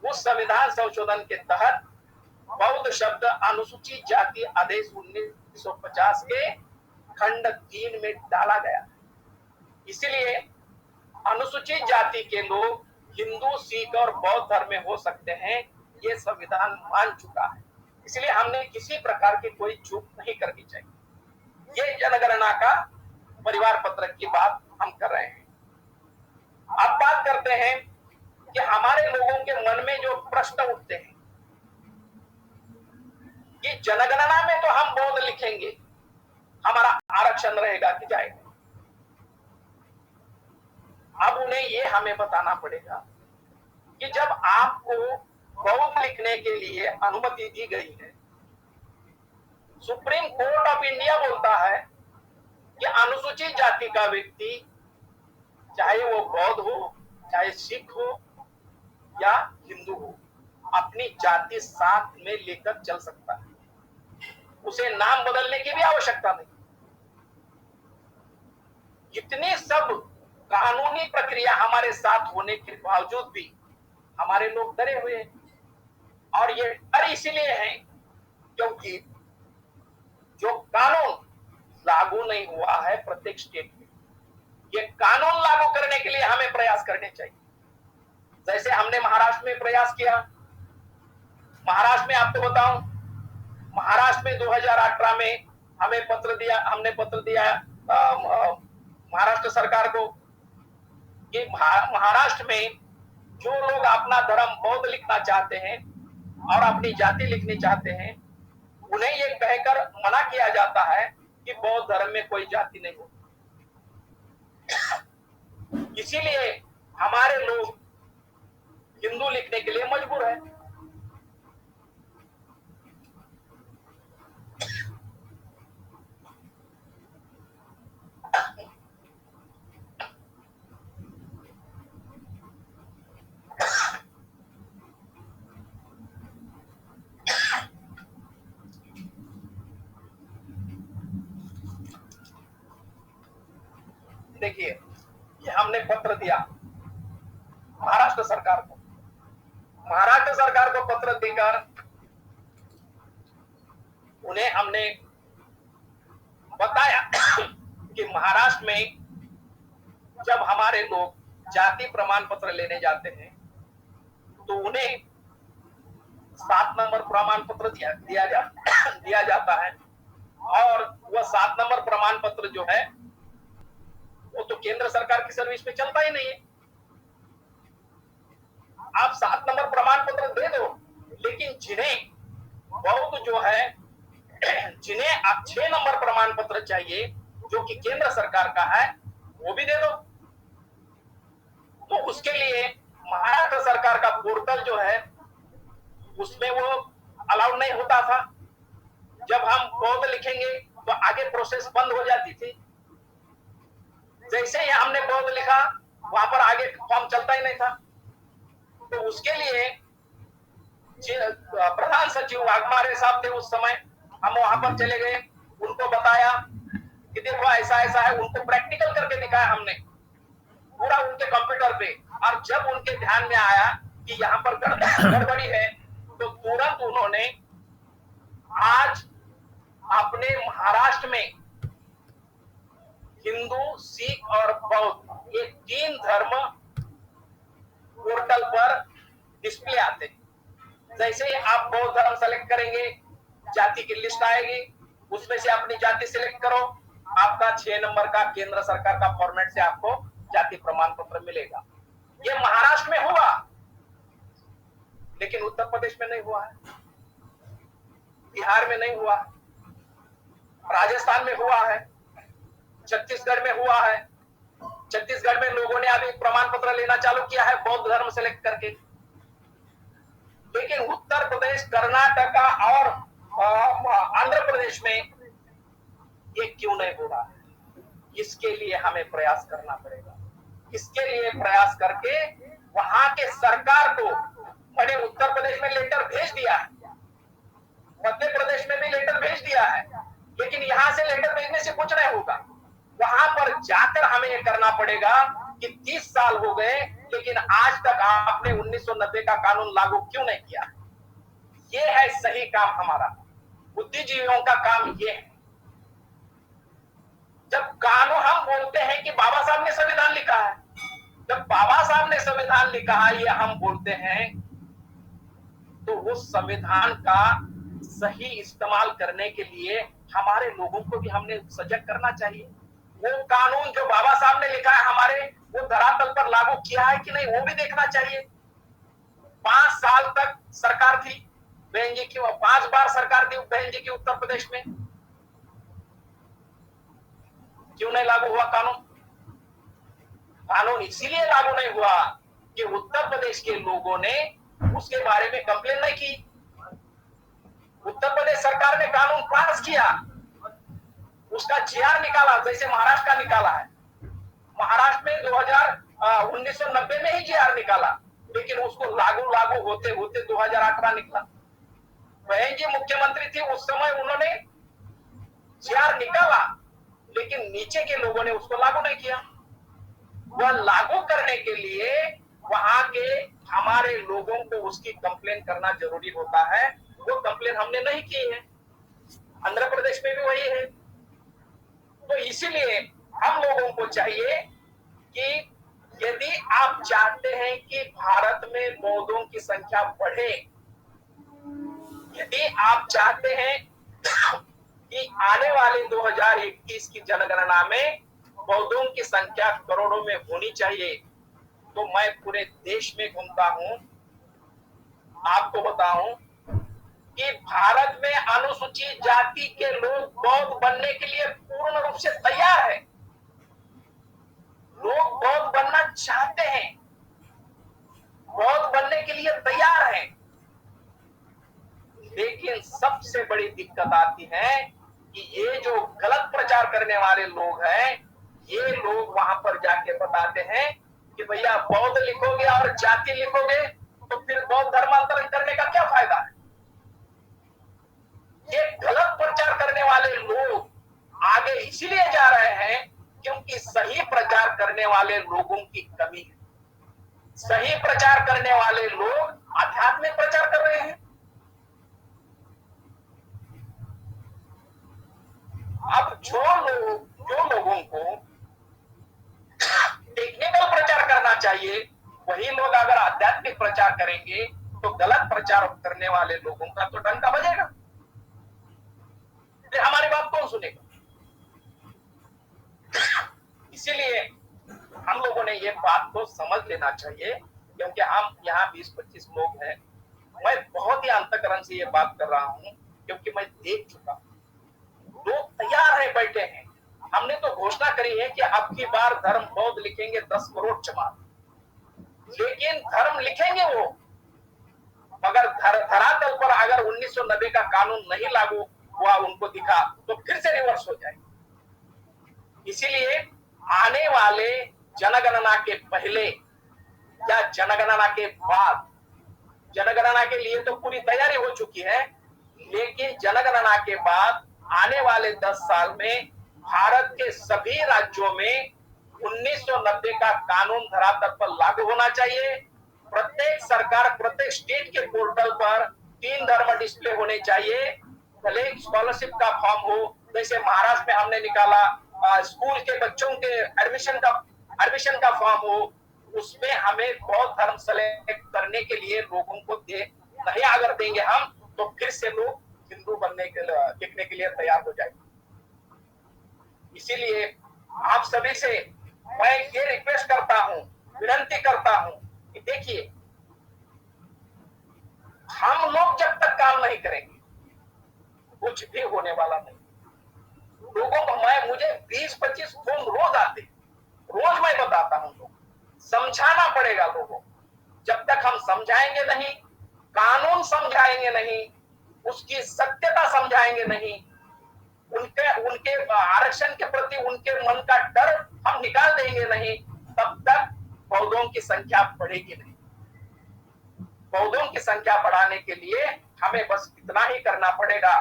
उस संविधान संशोधन के तहत बौद्ध शब्द अनुसूचित जाति आदेश 1950 के खंड 3 में डाला गया। इसलिए अनुसूचित जाति के लोग हिंदू, सिख और बौद्ध धर्म में हो सकते हैं, ये संविधान मान चुका है। इसलिए हमने किसी प्रकार की कोई चूक नहीं करनी चाहिए। ये जनगणना का परिवार पत्रक की बात हम कर रहे हैं। अब बात करते हैं कि हमारे लोगों के मन में जो प्रश्न उठते हैं कि जनगणना में तो हम बौद्ध लिखेंगे, हमारा आरक्षण रहेगा कि जाएगा। अब उन्हें ये हमें बताना पड़ेगा कि जब आपको बौद्ध लिखने के लिए अनुमति दी गई है, सुप्रीम कोर्ट ऑफ इंडिया बोलता है कि अनुसूचित जाति का व्यक्ति, चाहे वो बौद्ध हो, चाहे सिख हो या हिंदू हो, अपनी जाति साथ में लेकर चल सकता है। उसे नाम बदलने की भी आवश्यकता नहीं। इतनी सब कानूनी प्रक्रिया हमारे साथ होने के बावजूद भी हमारे लोग डरे हुए हैं, और ये डर इसलिए है क्योंकि जो कानून लागू नहीं हुआ है प्रत्येक स्टेट में, ये कानून लागू करने के लिए हमें प्रयास करने चाहिए। जैसे हमने महाराष्ट्र में प्रयास किया। महाराष्ट्र में आपको बताऊं, महाराष्ट्र में 2018 में हमने पत्र दिया महाराष्ट्र सरकार को कि महाराष्ट्र में जो लोग अपना धर्म बौद्ध लिखना चाहते हैं और अपनी जाति लिखनी चाहते हैं, उन्हें ये कहकर मना किया जाता है कि बौद्ध धर्म में कोई जाति नहीं होती। इसीलिए हमारे लोग हिंदू लिखने के लिए मजबूर है। देखिए, ये हमने पत्र दिया महाराष्ट्र सरकार को। महाराष्ट्र सरकार को पत्र देकर उन्हें हमने बताया कि महाराष्ट्र में जब हमारे लोग जाति प्रमाण पत्र लेने जाते हैं तो उन्हें 7 नंबर प्रमाण पत्र दिया जाता है, और वह 7 नंबर प्रमाण पत्र जो है वो तो केंद्र सरकार की सर्विस में चलता ही नहीं है। आप 7 नंबर प्रमाण पत्र दे दो, लेकिन जिन्हें बौद्ध जो है, जिन्हें 6 नंबर प्रमाण पत्र चाहिए जो कि केंद्र सरकार का है, वो भी दे दो। तो उसके लिए महाराष्ट्र सरकार का पोर्टल जो है उसमें वो अलाउड नहीं होता था। जब हम बौद्ध लिखेंगे तो आगे प्रोसेस बंद हो जाती थी। जैसे ही हमने बौद्ध लिखा, वहां पर आगे फॉर्म चलता ही नहीं था। तो उसके लिए प्रधान सचिव वाघमारे साहब थे उस समय, हम वहां पर चले गए, उनको बताया कि देखो ऐसा ऐसा है, उनको प्रैक्टिकल करके दिखाया हमने पूरा उनके कंप्यूटर पे। और जब उनके ध्यान में आया कि यहाँ पर गड़बड़ी है, तो तुरंत उन्होंने आज अपने महाराष्ट्र में हिंदू, सिख और बौद्ध ये 3 धर्म पोर्टल पर डिस्प्ले आते हैं। जैसे ही आप बौद्ध धर्म सेलेक्ट करेंगे, जाति की लिस्ट आएगी, उसमें से अपनी जाति सिलेक्ट करो, आपका 6 नंबर का केंद्र सरकार का फॉर्मेट से आपको जाति प्रमाण पत्र मिलेगा। ये महाराष्ट्र में हुआ, लेकिन उत्तर प्रदेश में नहीं हुआ है, बिहार में नहीं हुआ, राजस्थान में हुआ है, छत्तीसगढ़ में हुआ है। छत्तीसगढ़ में लोगों ने अभी प्रमाण पत्र लेना चालू किया है बौद्ध धर्म सेलेक्ट करके। लेकिन उत्तर प्रदेश, कर्नाटका और आंध्र प्रदेश में ये क्यों नहीं हो रहा है? इसके लिए हमें प्रयास करना पड़ेगा। इसके लिए प्रयास करके वहां के सरकार को, मैंने उत्तर प्रदेश में लेटर भेज दिया है, मध्य प्रदेश में भी लेटर भेज दिया है, लेकिन यहां से लेटर भेजने से कुछ नहीं होगा। वहां पर जाकर हमें ये करना पड़ेगा कि 30 साल हो गए, लेकिन आज तक आपने 1990 का कानून लागू क्यों नहीं किया? ये है सही काम हमारा, बुद्धिजीवियों का काम ये है। जब कानून, हम बोलते हैं कि बाबा साहब ने संविधान लिखा है, जब बाबा साहब ने संविधान लिखा है ये हम बोलते हैं, तो उस संविधान का सही इस्तेमाल करने के लिए हमारे लोगों को भी हमने सजग करना चाहिए। वो कानून जो बाबा साहब ने लिखा है हमारे, वो धरातल पर लागू किया है कि नहीं, वो भी देखना चाहिए। 5 साल तक सरकार थी बहन जी की, 5 बार सरकार थी बहन जी की उत्तर प्रदेश में, क्यों नहीं लागू हुआ कानून? कानून इसीलिए लागू नहीं हुआ कि उत्तर प्रदेश के लोगों ने उसके बारे में कंप्लेन नहीं की। उत्तर प्रदेश सरकार ने कानून पास किया, उसका जीआर निकाला, जैसे महाराष्ट्र का निकाला है। महाराष्ट्र में 1990 में ही जीआर निकाला, लेकिन उसको लागू होते होते 2018 निकला। बहन जी मुख्यमंत्री थी उस समय, उन्होंने जीआर निकाला, लेकिन नीचे के लोगों ने उसको लागू नहीं किया। वह लागू करने के लिए वहां के हमारे लोगों को उसकी कंप्लेन करना जरूरी होता है। वो कंप्लेन हमने नहीं की है। आंध्र प्रदेश में भी वही है। तो इसीलिए हम लोगों को चाहिए कि यदि आप चाहते हैं कि भारत में बौद्धों की संख्या बढ़े, यदि आप चाहते हैं कि आने वाले 2021 की जनगणना में बौद्धों की संख्या करोड़ों में होनी चाहिए, तो मैं पूरे देश में घूमता हूं, आपको बताऊं कि भारत में अनुसूचित जाति के लोग बौद्ध बनने के लिए पूर्ण रूप से तैयार है। लोग बौद्ध बनना चाहते हैं, बौद्ध बनने के लिए तैयार हैं। लेकिन सबसे बड़ी दिक्कत आती है कि ये जो गलत प्रचार करने वाले लोग हैं, ये लोग वहां पर जाके बताते हैं कि भैया बौद्ध लिखोगे और जाति लिखोगे तो फिर बौद्ध धर्मांतरण करने का क्या फायदा है। ये गलत प्रचार करने वाले लोग आगे इसीलिए जा रहे हैं क्योंकि सही प्रचार करने वाले लोगों की कमी है। सही प्रचार करने वाले लोग आध्यात्मिक प्रचार कर रहे हैं। अब जो लोगों को टेक्निकल प्रचार करना चाहिए, वही लोग अगर आध्यात्मिक प्रचार करेंगे तो गलत प्रचार करने वाले लोगों का तो डंका बजेगा। फिर हमारी बात कौन सुनेगा? इसीलिए हम लोगों ने ये बात को समझ लेना चाहिए, क्योंकि हम यहाँ 20-25 लोग हैं। मैं बहुत ही अंतःकरण से ये बात कर रहा हूँ क्योंकि मैं देख चुका हूँ। लोग तैयार है, बैठे हैं। हमने तो घोषणा करी है कि अब की बार धर्म बौद्ध लिखेंगे 10 करोड़ जमात, लेकिन धर्म लिखेंगे वो, मगर धरातल पर अगर 1990 का कानून नहीं लागू हुआ उनको दिखा तो फिर से रिवर्स हो जाएगा। इसीलिए आने वाले जनगणना के पहले या जनगणना के बाद, जनगणना के लिए तो पूरी तैयारी हो चुकी है, लेकिन जनगणना के बाद आने वाले 10 साल में भारत के सभी राज्यों में 1990 का कानून धरातल पर लागू होना चाहिए। प्रत्येक सरकार, प्रत्येक स्टेट के पोर्टल पर 3 धर्म डिस्प्ले होने चाहिए। भले स्कॉलरशिप का फॉर्म हो, जैसे महाराष्ट्र में हमने निकाला, स्कूल के बच्चों के एडमिशन का फॉर्म हो, उसमें हमें बौद्ध धर्म सेलेक्ट करने के लिए लोगों को नहीं अगर देंगे हम, तो फिर से लोग हिंदू बनने के लिए, लिखने के लिए तैयार हो जाएंगे। इसीलिए आप सभी से मैं ये रिक्वेस्ट करता हूं, विनती करता हूं कि देखिए, हम लोग जब तक काम नहीं करेंगे कुछ भी होने वाला नहीं। लोगों को मुझे 20-25 फोन रोज आते, रोज मैं बताता हूं, लोग समझाना पड़ेगा लोगों। जब तक हम समझाएंगे नहीं, कानून समझाएंगे नहीं, उसकी सत्यता समझाएंगे नहीं, उनके आरक्षण के प्रति उनके मन का डर हम निकाल देंगे नहीं, तब तक बौद्धों की संख्या बढ़ेगी नहीं। बौद्धों की संख्या बढ़ाने के लिए हमें बस इतना ही करना पड़ेगा।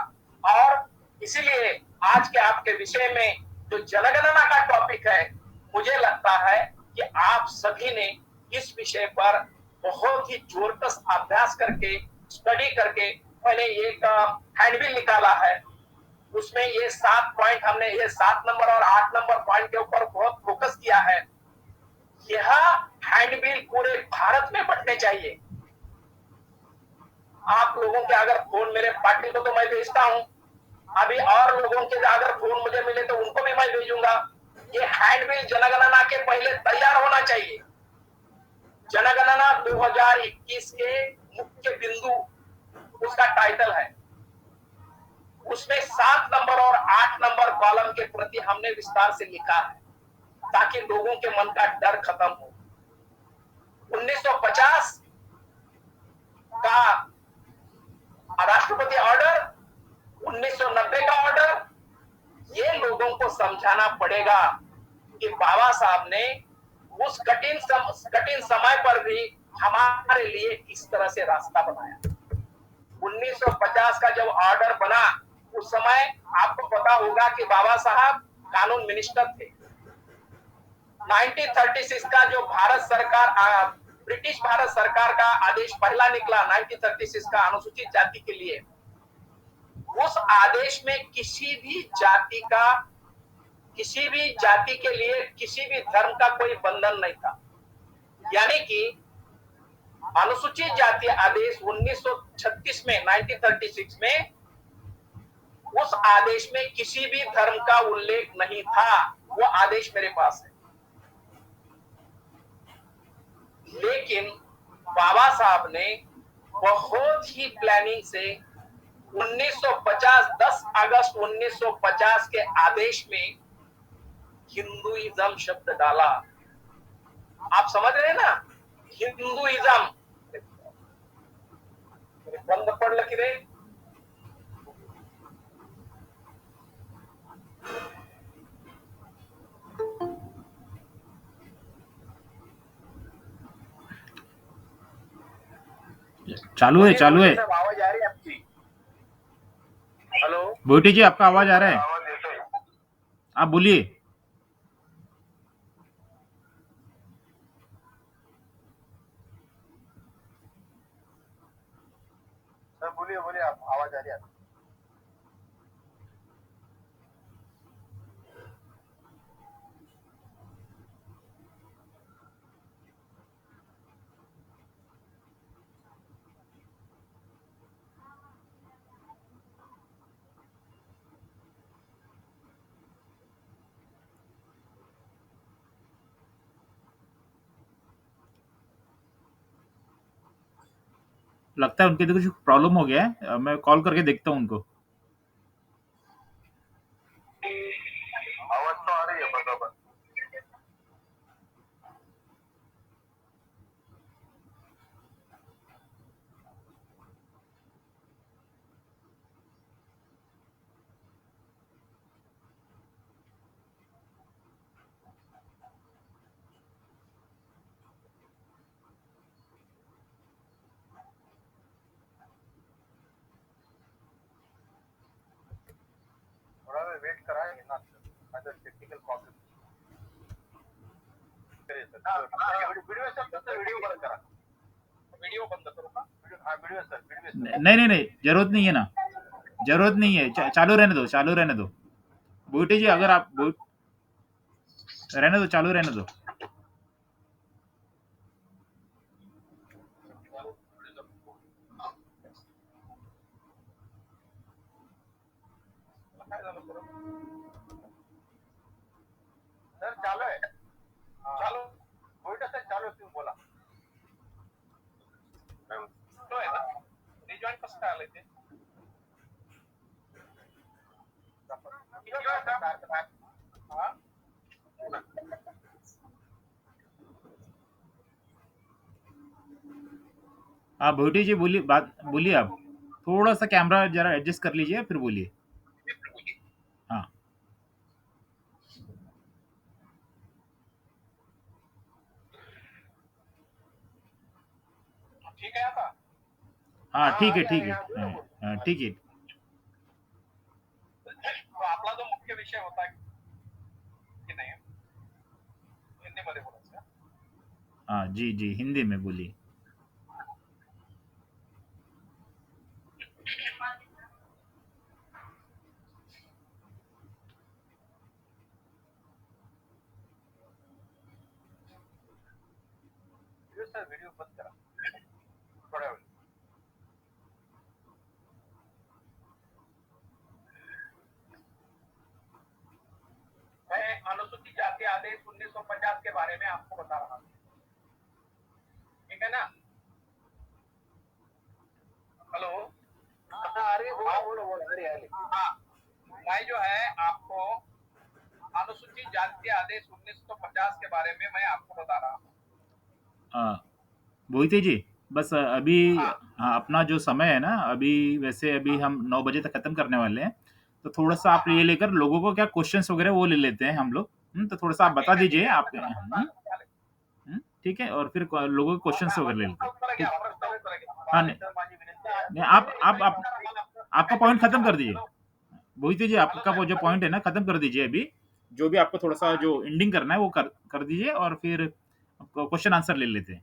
और इसीलिए आज के आपके विषय में जो जनगणना का टॉपिक है, मुझे लगता है कि आप सभी ने इस विषय पर बहुत ही जोरकस अभ्यास करके, स्टडी करके, मैंने एक हैंडबिल निकाला है, उसमें ये 7 पॉइंट, हमने ये 7 नंबर और 8 नंबर पॉइंट के ऊपर बहुत फोकस किया है। यह हैंडबिल पूरे भारत में बंटने चाहिए। आप लोगों के अगर फोन मेरे पार्टी को तो मैं भेजता हूं, अभी और लोगों के अगर फोन मुझे मिले तो उनको भी मैं भेजूंगा। ये हैंडबिल जनगणना के पहले तैयार होना चाहिए। जनगणना 2021 के मुख्य बिंदु उसका टाइटल है, उसमें 7 नंबर और 8 नंबर कॉलम के प्रति हमने विस्तार से लिखा है, ताकि लोगों के मन का डर खत्म हो। 1950 का राष्ट्रपति ऑर्डर, 1990 का ऑर्डर, ये लोगों को समझाना पड़ेगा कि बाबा साहब ने उस कठिन समय पर भी हमारे लिए इस तरह से रास्ता बनाया। 1950 का जब ऑर्डर बना, उस समय आपको पता होगा कि बाबा साहब कानून मिनिस्टर थे। 1936 का जो भारत सरकार, ब्रिटिश भारत सरकार का आदेश पहला निकला 1936 का अनुसूचित जाति के लिए, उस आदेश में किसी भी जाति के लिए किसी भी धर्म का कोई बंधन नहीं था। यानी कि अनुसूचित जाति आदेश 1936 में 1936 में उस आदेश में किसी भी धर्म का उल्लेख नहीं था। वो आदेश मेरे पास है। लेकिन बाबा साहब ने बहुत ही प्लानिंग से 1950 10 अगस्त 1950 के आदेश में हिंदुइज्म शब्द डाला। आप समझ रहे हैं ना, हिंदुइज्म बंद पड़ लगी रे। चालू है आवाज आ रही है आपकी? हेलो भोटी जी, आपका आवाज आ रहा है, आवाज देते हैं। आप बोलिए। सर बोलिए बोलिए, आप आवाज आ रही है? लगता है उनके तो कुछ प्रॉब्लम हो गया है, मैं कॉल करके देखता हूँ उनको। आवाज तो आ रही है बराबर। थोड़ा वेट कराएंगे ना sir, other technical problem. Video sir, video बंद करा, वीडियो बंद करो का? Video sir. नहीं, जरूरत नहीं है ना, जरूरत नहीं है, चालू रहने दो भोटी जी, अगर आप रहने दो, चालू रहने दो। सर चालू है, चालू वीडियो सर चालू क्यों बोला? तो है ना, रिजॉइन कसं काय आलंय ते? हाँ? आप भोटी जी बोलिए आप, थोड़ा सा कैमरा जरा एडजस्ट कर लीजिए, फिर बोलिए। हाँ ठीक है आता? हाँ, ठीक है, ठीक है। तो आपला जो मुख्य विषय होता की नाही, हिंदीमध्ये बोलायचं? हाँ जी, हिंदी में बोलिए। सर वीडियो बंद करा थोड़ा वेळ। मैं अनुसूचित जाति आदेश 1950 के बारे में आपको बता रहा हूँ, ठीक है ना? हेलो, आ रही है, बोलो आ रही है। हाँ, मैं जो है आपको अनुसूचित जाति आदेश 1950 के बारे में मैं आपको बता रहा हूँ। भोटी जी, बस अभी हाँ। हाँ, अपना जो समय है ना, वैसे अभी हम 9 बजे तक खत्म करने वाले हैं, तो थोड़ा सा आप ये लेकर लोगों को क्या क्वेश्चंस वगैरह वो ले लेते हैं हम लोग। तो थोड़ा सा आप बता दीजिए आप। ठीक है, और फिर लोगों के क्वेश्चंस वगैरह ले लेते हैं। ठीक, हाँ नहीं, आप आपका पॉइंट खत्म कर दीजिए भोटी जी, आपका वो जो पॉइंट है ना खत्म कर दीजिए अभी, जो भी आपको थोड़ा सा जो एंडिंग करना है वो कर दीजिए, और फिर क्वेश्चन आंसर ले लेते हैं।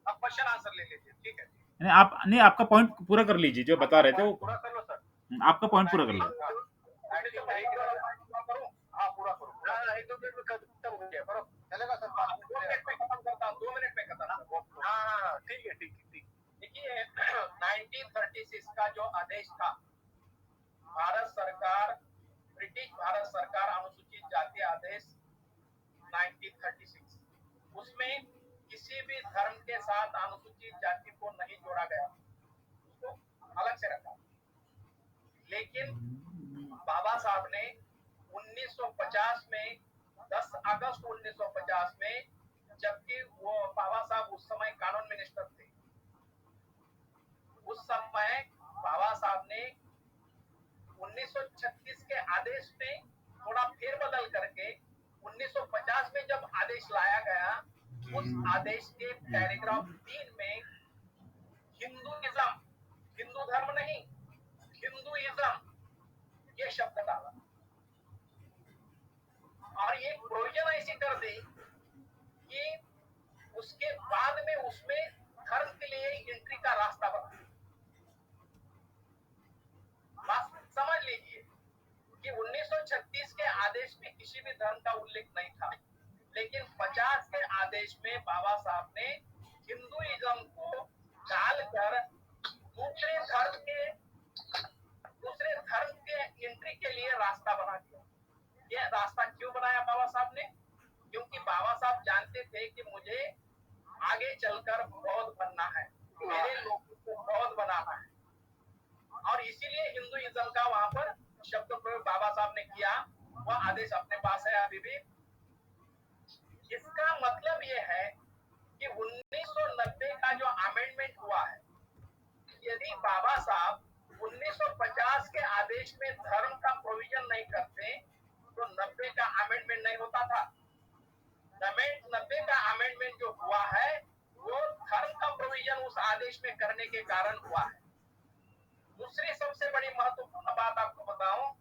अब क्वेश्चन आंसर ले लीजिए, ठीक है? नहीं, आपका पॉइंट पूरा कर लीजिए, जो बता रहे थे वो पूरा कर लो सर। आपका पॉइंट पूरा कर लीजिए। हाँ पूरा करो, 1-2 मिनट में खत्म हो गया, चलेगा सर? 2 मिनट में खत्म करता हूँ, 2 मिनट हाँ ठीक है देखिए 1936 का जो आदेश था, भारत सरकार, ब्रिटिश भारत सरकार अनुसूचित जाति आदेश 1936, उसमें किसी भी धर्म के साथ अनुसूचित जाति को नहीं जोड़ा गया, उसको अलग से रखा। लेकिन बाबा साहब ने 1950 में 10 अगस्त 1950 में, जबकि वो बाबा साहब उस समय कानून मिनिस्टर थे, उस समय बाबा साहब ने 1936 के आदेश में थोड़ा फेरबदल करके 1950 में जब आदेश लाया गया, उस आदेश के पैराग्राफ 3 में हिंदुइज्म, हिंदू धर्म नहीं, हिंदुइज्म ये शब्द डाला और ये प्रोविजन ऐसी कर दी कि उसके बाद में उसमें धर्म के लिए एंट्री का रास्ता बना। बात समझ लीजिए कि 1936 के आदेश में किसी भी धर्म का उल्लेख नहीं था, लेकिन 50 के आदेश में बाबा साहब ने हिंदुइज्म को डालकर दूसरे धर्म के एंट्री के लिए रास्ता बना दिया। ये रास्ता क्यों बनाया बाबा साहब ने? क्योंकि बाबा साहब जानते थे कि मुझे आगे चलकर बौद्ध बनना है, मेरे लोगों को बौद्ध बनाना है, और इसीलिए हिंदुइज्म का वहां पर शब्द प्रयोग बाबा साहब ने किया। वह आदेश अपने पास है अभी भी। इसका मतलब यह है कि 1990 का जो अमेंडमेंट हुआ है, यदि बाबा साहब 1950 के आदेश में धर्म का प्रोविजन नहीं करते तो 90 का अमेंडमेंट नहीं होता था। 90 का अमेंडमेंट जो हुआ है वो धर्म का प्रोविजन उस आदेश में करने के कारण हुआ है। दूसरी सबसे बड़ी महत्वपूर्ण बात आपको बताऊं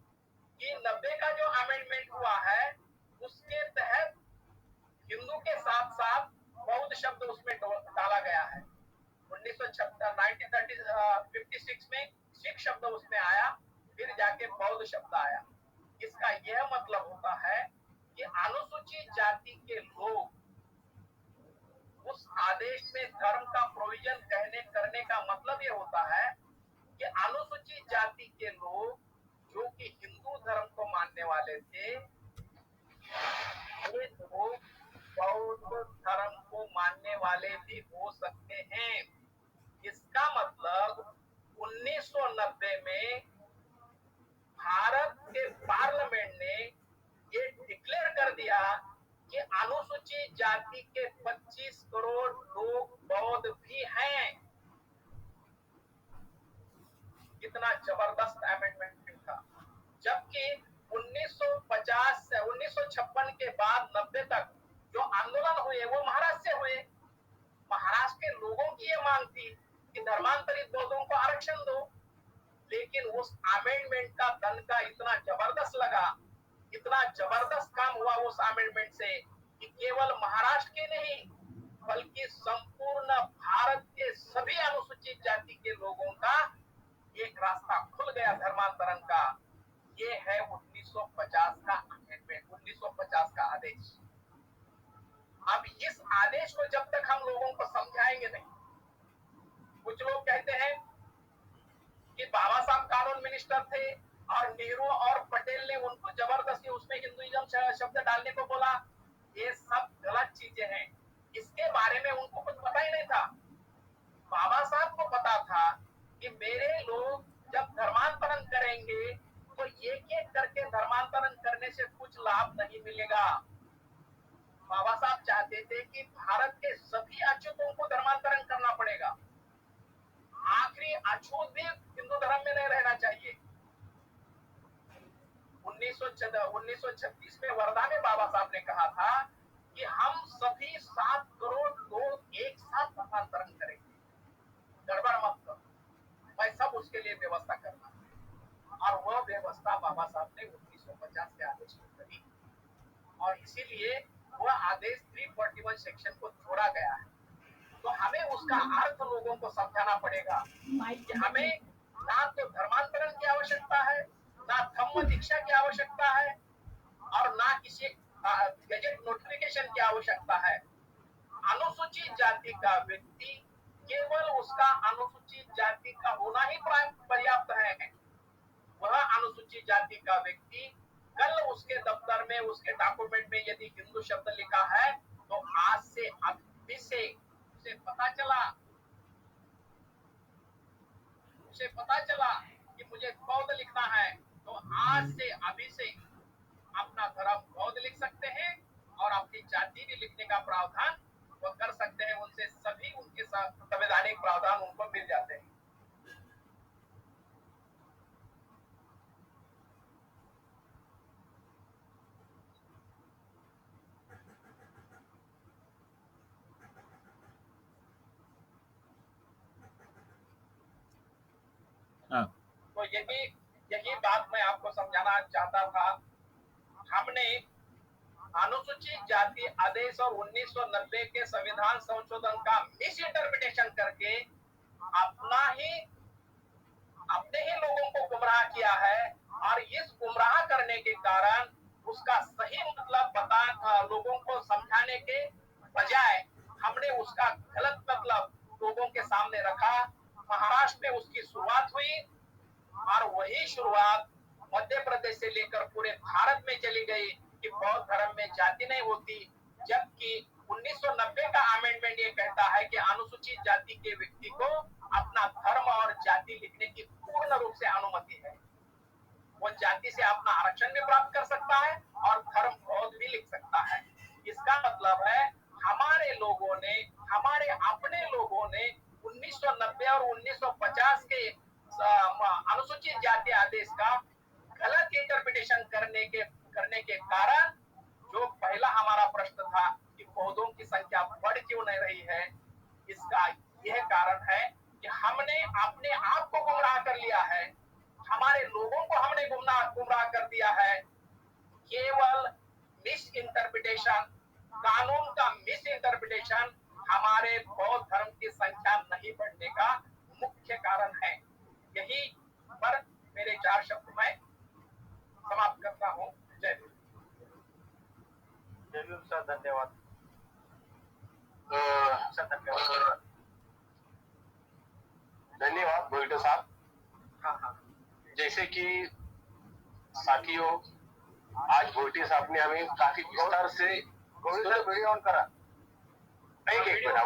कि 90 का जो अमेंडमेंट हुआ है उसके तहत हिंदू के साथ साथ बौद्ध शब्द उसमें डाला गया है। 1956 में सिख शब्द उसमें आया, फिर जाके बौद्ध शब्द आया। इसका यह मतलब होता है कि अनुसूचित जाति के लोग उस आदेश में धर्म का प्रोविजन करने का मतलब यह होता है कि अनुसूचित जाति के लोग जो कि हिंदू धर्म को मानने वाले थे, वे लोग बौद्ध धर्म को मानने वाले भी हो सकते हैं। इसका मतलब 1990 में भारत के पार्लियामेंट ने ये डिक्लेयर कर दिया कि अनुसूचित जाति के 25 करोड़ लोग बौद्ध भी हैं। कितना जबरदस्त अमेंडमेंट था। जबकि 1950 से 1956 के बाद 90 तक जो आंदोलन हुए वो महाराष्ट्र से हुए। महाराष्ट्र के लोगों की ये मांग थी कि धर्मांतरित बौद्धों को आरक्षण दो, लेकिन उस अमेंडमेंट का दनका इतना जबरदस्त लगा, इतना जबरदस्त काम हुआ उस अमेंडमेंट से कि केवल महाराष्ट्र के नहीं बल्कि संपूर्ण भारत के सभी अनुसूचित जाति के लोगों का एक रास्ता खुल गया धर्मांतरण का। ये है 1950 का अमेंडमेंट, 1950 का आदेश। अब इस आदेश को जब तक हम लोगों को समझाएंगे नहीं, कुछ लोग कहते हैं कि बाबा साहब कानून मिनिस्टर थे और नेहरू और पटेल ने उनको जबरदस्ती उसमें हिंदुइज्म शब्द डालने को बोला। ये सब गलत चीजें हैं। इसके बारे में उनको कुछ पता ही नहीं था। बाबा साहब को पता था कि मेरे लोग जब धर्मांतरण करेंगे तो एक एक करके धर्मांतरण करने से कुछ लाभ नहीं मिलेगा। बाबा साहब चाहते थे कि भारत के सभी अछूतों को धर्मांतरण करना पड़ेगा। आखिरी अछूत भी हिंदू धर्म में नहीं रहना चाहिए। 1936 में वर्धा में बाबा साहब ने कहा था कि हम सभी 7 करोड़ लोग एक साथ धर्मांतरण करेंगे, गड़बड़ मत करो, मैं सब उसके लिए व्यवस्था करना। और वह व्यवस्था बाबा साहब ने 1950 के आदेश में करी और इसीलिए वह आदेश 341 सेक्शन को जोड़ा गया है। तो हमें उसका अर्थ लोगों को समझाना पड़ेगा कि हमें ना तो धर्मांतरण की आवश्यकता है, ना धम्म दीक्षा की आवश्यकता है और ना किसी गजेट नोटिफिकेशन की आवश्यकता है। अनुसूचित जाति का व्यक्ति केवल उसका अनुसूचित जाति का होना ही पर्याप्त है। वह अनुसूचित जाति का व्यक्ति कल उसके दफ्तर में, उसके डॉक्यूमेंट में यदि हिंदू शब्द लिखा है तो आज से अभी से उसे पता चला कि मुझे बौद्ध लिखना है, तो आज से अभी से अपना धर्म बौद्ध लिख सकते हैं और अपनी जाति भी लिखने का प्रावधान वो कर सकते हैं। उनसे सभी उनके संवैधानिक प्रावधान उनको मिल जाते हैं। हाँ, तो यही बात मैं आपको समझाना चाहता था। हमने अनुसूचित जाति आदेश और 1990 के संविधान संशोधन का मिस इंटरप्रिटेशन करके अपने ही लोगों को गुमराह किया है, और इस गुमराह करने के कारण उसका सही मतलब लोगों को समझाने के बजाय हमने उसका गलत मतलब लोगों के सामने रखा। महाराष्ट्र में उसकी शुरुआत हुई और वही शुरुआत मध्य प्रदेश से लेकर पूरे भारत में चली गई कि बौद्ध धर्म में जाति नहीं होती, जबकि 1990 का अमेंडमेंट ये कहता है कि अनुसूचित जाति के व्यक्ति को अपना धर्म और जाति लिखने की पूर्ण रूप से अनुमति है। वो जाति से अपना आरक्षण भी प्राप्त कर सकता है और धर्म बौद्ध भी लिख सकता है। इसका मतलब है हमारे अपने लोगों ने 1990 और 1950 के अनुसूचित जाति आदेश का गलत इंटरप्रिटेशन करने के कारण जो पहला हमारा प्रश्न था कि बौद्धों की संख्या बढ़ क्यों नहीं रही है, इसका यह कारण है कि हमने अपने आप को गुमराह कर लिया है, हमारे लोगों को हमने गुमराह कर दिया है। केवल मिस इंटरप्रिटेशन, कानून का मिस इंटरप्रिटेशन हमारे बौद्ध धर्म की संख्या नहीं बढ़ने का मुख्य कारण है। यही पर मेरे 4 शब्द मैं समाप्त करता हूँ। जय भीम सर, धन्यवाद सर। धन्यवाद भोईटे साहब। हाँ। जैसे कि साथियों, आज भोईटे साहब ने हमें काफी विस्तार से वीडियो ऑन करा। एक मिनट।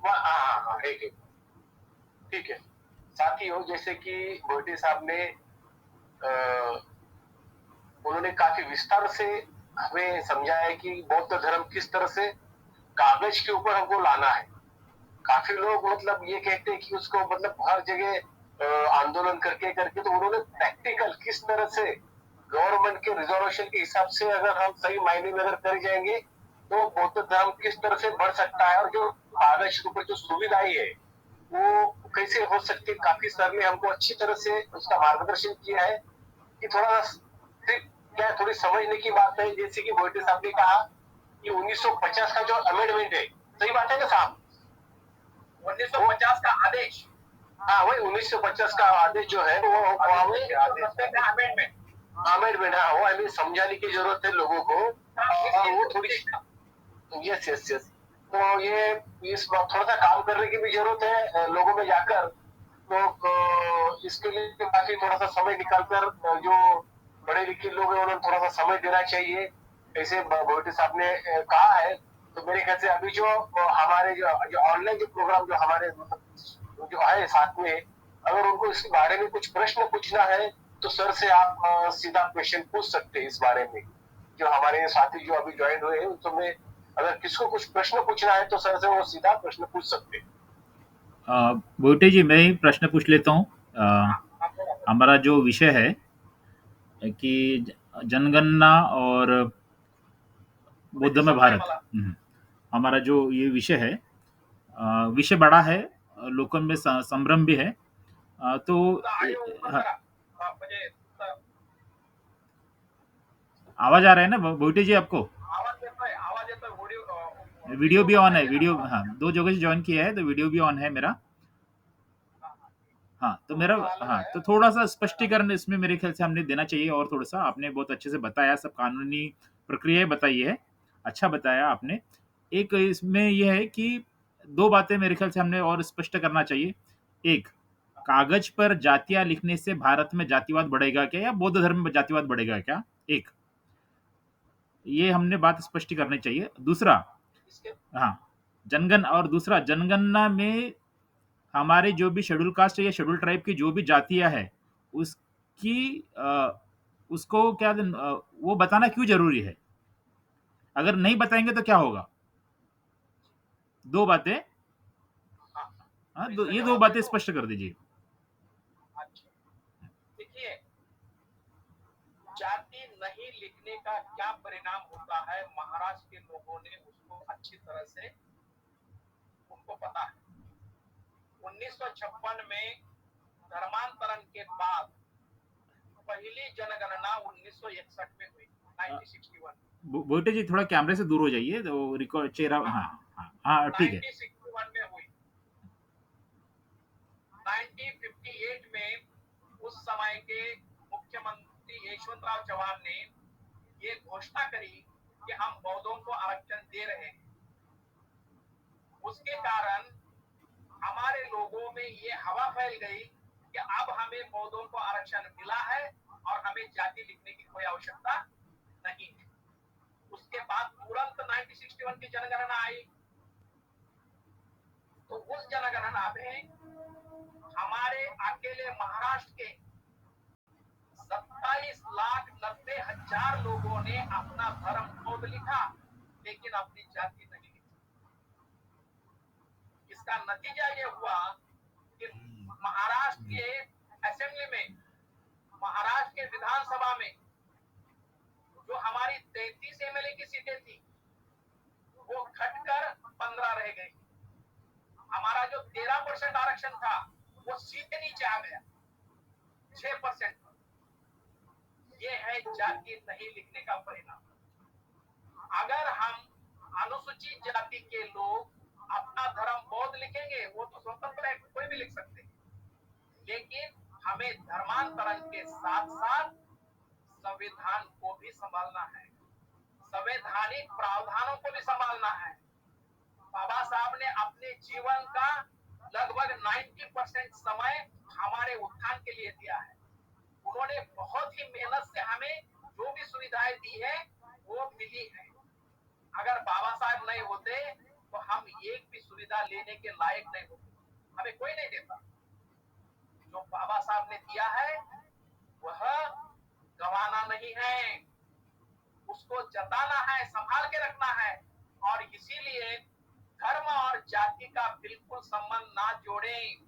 हाँ, एक ठीक है। साथियों, जैसे कि भोईटे साहब ने उन्होंने काफी विस्तार से हमें समझाया कि बौद्ध धर्म किस तरह से कागज के ऊपर हमको लाना है। काफी लोग मतलब ये कहते हैं कि उसको मतलब हर जगह आंदोलन करके तो उन्होंने प्रैक्टिकल किस तरह से गवर्नमेंट के रिजोल्यूशन के हिसाब से अगर हम सही मायने में अगर कर जाएंगे तो बौद्ध धर्म किस तरह से बढ़ सकता है और जो कागज के ऊपर जो सुविधाएं है वो कैसे हो सकती है। काफी सर ने हमको अच्छी तरह से उसका मार्गदर्शन किया है कि थोड़ा क्या थोड़ी समझने की बात है। जैसे कि भोईटे साहब ने कहा कि 1950 का जो अमेंडमेंट है, सही बात है ना साहब? 1950 का आदेश, हाँ वही 1950 का आदेश जो है वो अमेंडमेंट, हाँ वो हमें समझाने की जरूरत है लोगों को। वो थोड़ी यस तो ये इस थोड़ा सा काम करने की भी जरूरत है लोगों में जाकर। तो इसके लिए काफी थोड़ा सा समय निकालकर जो बड़े लिखे लोग हैं उन्हें थोड़ा सा समय देना चाहिए, ऐसे भोईटे साहब ने कहा है। तो मेरे ख्याल से अभी जो हमारे जो ऑनलाइन जो प्रोग्राम जो हमारे जो है साथ में, अगर उनको इसके बारे में कुछ प्रश्न पूछना है तो सर से आप सीधा क्वेश्चन पूछ सकते हैं इस बारे में। जो हमारे साथी जो अभी ज्वाइन हुए हैं उनमें अगर किसको कुछ प्रश्न पूछना है तो सर से वो सीधा प्रश्न पूछ सकते हैं। भोईटे जी, मैं ही प्रश्न पूछ लेता हूँ। हमारा जो विषय है कि जनगणना और बौद्ध में भारत, हमारा जो ये विषय है, विषय बड़ा है, लोगों में संभ्रम भी है। तो आवाज आ रहा है ना भोईटे जी आपको? वीडियो भी ऑन है, वीडियो, हाँ 2 जगह से ज्वाइन किया है तो वीडियो भी ऑन है मेरा। हाँ तो मेरा, हाँ तो थोड़ा सा स्पष्टीकरण इसमें मेरे ख्याल से हमने देना चाहिए। और थोड़ा सा आपने बहुत अच्छे से बताया, सब कानूनी प्रक्रिया बताई है, अच्छा बताया आपने। एक इसमें यह है कि 2 बातें मेरे ख्याल से हमने और स्पष्ट करना चाहिए। एक, कागज पर जातियाँ लिखने से भारत में जातिवाद बढ़ेगा क्या या बौद्ध धर्म में जातिवाद बढ़ेगा क्या? एक, ये हमने बात स्पष्ट करनी चाहिए। दूसरा, इसके हाँ, और दूसरा जनगणना में हमारे जो भी शेड्यूल कास्ट या शेड्यूल ट्राइब की जो भी जातियाँ हैं, उसकी उसको वो बताना क्यों ज़रूरी है? अगर नहीं बताएँगे तो क्या होगा? 2 बातें, हाँ, हाँ, तो दो इसका ये 2 जवाब दे बातें दूं? स्पष्ट कर दीजिए। अच्छा, देखिए, जाति नहीं लिखने का क्या परिणाम होता है, महाराष्ट्र के लोगों ने उसको अच्छी तरह से उनको पता है। 1956 में धर्मांतरण के बाद पहली जनगणना 1961 में हुई, 1961। बोटे जी थोड़ा कैमरे से दूर हो जाइए, तो रिकॉर्ड चेहरा, हाँ, हाँ, हाँ, हाँ, ठीक है। 1961 में हुई। 1958 में उस समय के मुख्यमंत्री यशवंतराव चौहान ने ये घोषणा करी कि हम बौद्धों को आरक्षण दे रहे हैं। उसके कारण हमारे लोगों में ये हवा फैल गई कि अब हमें बौद्धों को आरक्षण मिला है और हमें जाति लिखने की कोई आवश्यकता नहीं है। उसके बाद तुरंत 1961 की जनगणना आई। तो उस जनगणना में हमारे अकेले महाराष्ट्र के 27,90,000 लोगों ने अपना धर्म बौद्ध लिखा, लेकिन अपनी जाति नहीं लिखी। इसका नतीजा ये हुआ कि महाराष्ट्र के असेंबली में, महाराष्ट्र के विधानसभा में जो हमारी 33 एमएलए की सीटें थी, वो घटकर 15 रह गई। हमारा जो 13% आरक्षण था, वो सीधे नीचे आ गया 6%। ये है जाति नहीं लिखने का परिणाम। अगर हम अनुसूचित जाति के लोग अपना धर्म बौद्ध लिखेंगे, वो तो स्वतंत्र है, कोई भी लिख सकते हैं, लेकिन हमें धर्मांतरण के साथ साथ संविधान को भी संभालना है, संवैधानिक प्रावधानों को भी संभालना है। बाबा साहब ने अपने जीवन का लगभग 90% समय हमारे उत्थान के लिए दिया है। उन्होंने बहुत ही मेहनत से हमें जो भी सुविधाएं दी है वो मिली है। अगर बाबा साहब नहीं होते तो हम एक भी सुविधा लेने के लायक नहीं होते, हमें कोई नहीं देता। जो बाबा साहब ने दिया है वह गंवाना नहीं है, उसको जताना है, संभाल के रखना है। और इसीलिए धर्म और जाति का बिल्कुल संबंध ना जोड़ें,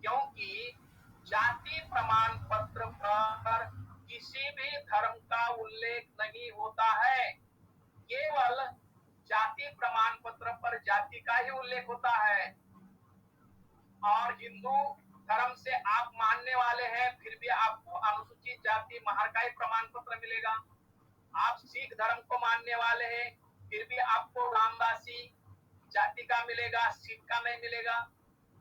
क्योंकि जाति प्रमाण पत्र पर किसी भी धर्म का उल्लेख नहीं होता है। केवल जाति प्रमाण पत्र पर जाति का ही उल्लेख होता है। और हिंदू धर्म से आप मानने वाले हैं, फिर भी आपको अनुसूचित जाति महार का ही प्रमाण पत्र मिलेगा। आप सिख धर्म को मानने वाले हैं, फिर भी आपको रामदासी जाति का मिलेगा, सिख का नहीं मिलेगा।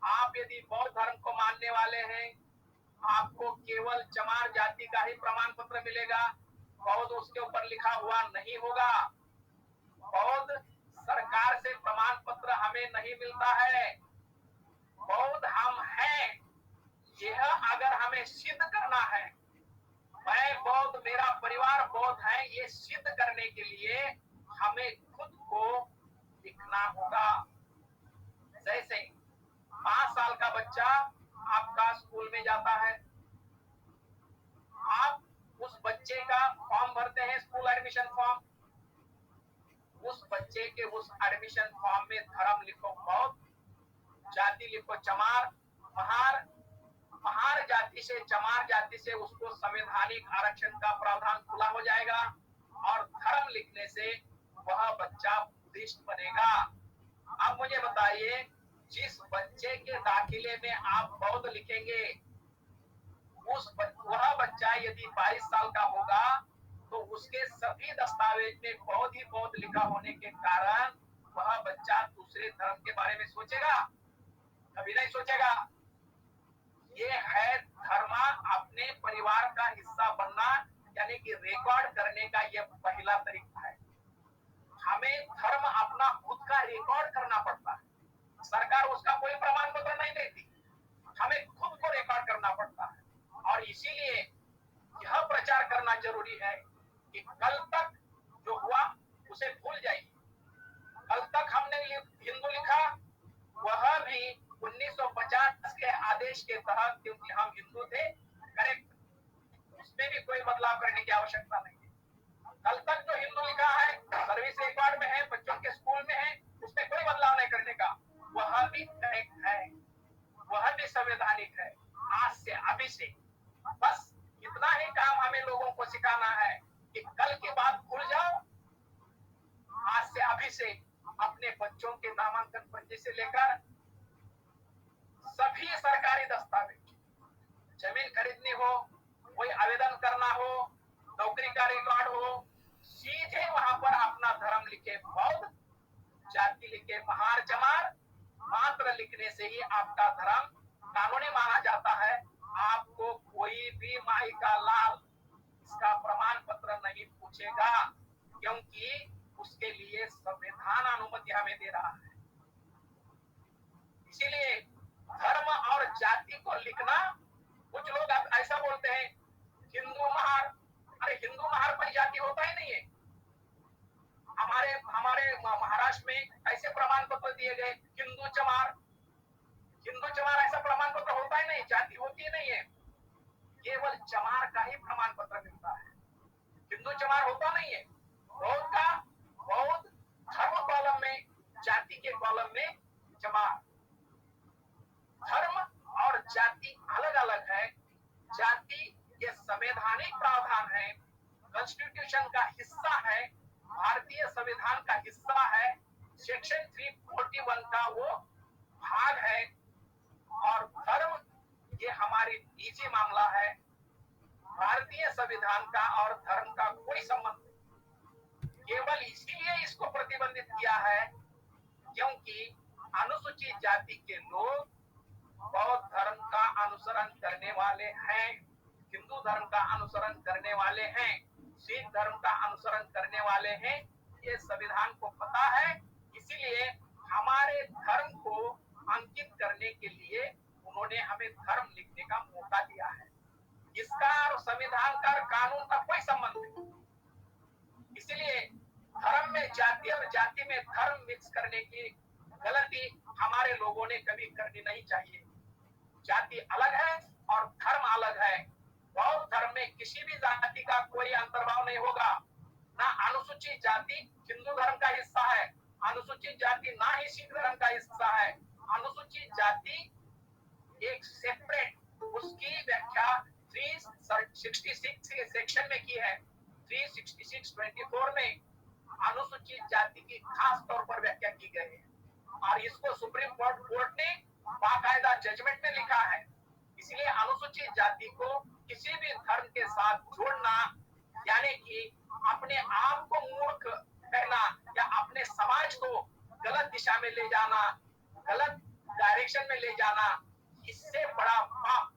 आप यदि बौद्ध धर्म को मानने वाले हैं, आपको केवल चमार जाति का ही प्रमाण पत्र मिलेगा, बौद्ध उसके ऊपर लिखा हुआ नहीं होगा। बौद्ध सरकार से प्रमाण पत्र हमें नहीं मिलता है। बौद्ध हम हैं, यह अगर हमें सिद्ध करना है, मैं बौद्ध, मेरा परिवार बौद्ध है, ये सिद्ध करने के लिए हमें खुद को लिखना होगा। जैसे 5 साल का बच्चा आपका स्कूल में जाता है, आप उस बच्चे का फॉर्म भरते हैं, स्कूल एडमिशन फॉर्म। उस बच्चे के उस एडमिशन फॉर्म में धर्म लिखो बौद्ध, जाति लिखो चमार, महार। महार जाति से, चमार जाति से उसको संवैधानिक आरक्षण का प्रावधान खुला हो जाएगा, और धर्म लिखने से वह बच्चा बुद्धिस्ट बनेगा। अब मुझे बताइए, जिस बच्चे के दाखिले में आप बौद्ध लिखेंगे, वह बच्चा यदि 22 साल का होगा तो उसके सभी दस्तावेज में बौद्ध ही बौद्ध लिखा होने के कारण वह बच्चा दूसरे धर्म के बारे में सोचेगा? कभी नहीं सोचेगा। ये है धर्म अपने परिवार का हिस्सा बनना, यानी कि रिकॉर्ड करने का यह पहला तरीका है। हमें धर्म अपना खुद का रिकॉर्ड करना पड़ता है। सरकार उसका कोई प्रमाण पत्र नहीं देती, हमें खुद को रिकॉर्ड करना पड़ता है। और इसीलिए यह प्रचार करना जरूरी है कि कल तक जो हुआ उसे भूल जाइए। कल तक हमने हिंदू लिखा, वह भी 1950 के आदेश के तहत, क्योंकि हम हिंदू थे, करेक्ट, उसमें भी कोई बदलाव करने की आवश्यकता नहीं है। कल तक जो हिंदू लिखा है, सर्विस रिकॉर्ड में है, बच्चों के स्कूल में है, उसमें कोई बदलाव नहीं करने का, वह भी करेक्ट है, वह भी संवैधानिक है। आज से, अभी से, बस इतना ही काम हमें लोगों को सिखाना है कि कल की बात भूल जाओ। आज से, अभी से अपने बच्चों के नामांकन पर्ची से लेकर सभी सरकारी दस्तावेज, जमीन खरीदनी हो, कोई आवेदन करना हो, नौकरी का रिकॉर्ड हो, सीधे वहां पर अपना धर्म लिखे, बौद्ध, जाति लिखे महार चमार, मात्र लिखने से ही आपका धर्म कानूनी माना जाता है। आपको कोई भी माई का लाल इसका प्रमाण पत्र नहीं पूछेगा, क्योंकि उसके लिए संविधान अनुमति हमें दे रहा है। इसीलिए धर्म और जाति को लिखना, कुछ लोग ऐसा बोलते हैं हिंदू महार, अरे हिंदू महार कोई जाति होता ही नहीं है। हमारे महाराष्ट्र में ऐसे प्रमाण पत्र दिए गए, हिंदू चमार, हिंदू चमार ऐसा प्रमाण पत्र होता ही नहीं, जाति होती ही नहीं है, केवल चमार का ही प्रमाण पत्र मिलता है, हिंदू चमार होता नहीं है। बौद्ध का, बौद्ध धर्म कॉलम में, जाति के कॉलम में चमार। धर्म और जाति अलग अलग है। जाति ये संवैधानिक प्रावधान है, कॉन्स्टिट्यूशन का हिस्सा है, भारतीय संविधान का हिस्सा है, सेक्शन 341 का वो भाग है। और धर्म ये हमारी निजी मामला है, भारतीय संविधान का और धर्म का कोई संबंध नहीं। केवल इसीलिए इसको प्रतिबंधित किया है क्योंकि अनुसूचित जाति के लोग बौद्ध धर्म का अनुसरण करने वाले हैं, हिंदू धर्म का अनुसरण करने वाले हैं, सिख धर्म का अनुसरण करने वाले हैं। ये संविधान को पता है, इसीलिए हमारे धर्म को अंकित करने के लिए उन्होंने हमें धर्म लिखने का मौका दिया है। इसका और संविधान का कानून का कोई संबंध नहीं। इसीलिए धर्म में जाति और जाति में धर्म मिक्स करने की गलती हमारे लोगों ने कभी करनी नहीं चाहिए। जाति अलग है और धर्म अलग है। बौद्ध धर्म में किसी भी जाति का कोई अंतर्भाव नहीं होगा। ना अनुसूचित जाति हिंदू धर्म का हिस्सा है, अनुसूचित जाति ना ही सिख धर्म का हिस्सा है। अनुसूचित जाति एक सेपरेट, उसकी व्याख्या 366 सेक्शन में की है। 366(24) में अनुसूचित जाति की खास तौर पर व्याख्या की गई है और इसको सुप्रीम कोर्ट ने बाकायदा जजमेंट में लिखा है। इसलिए अनुसूचित जाति को किसी भी धर्म के साथ जोड़ना, यानी कि अपने आप को मूर्ख कहना या अपने समाज को गलत दिशा में ले जाना, गलत डायरेक्शन में ले जाना, इससे बड़ा पाप,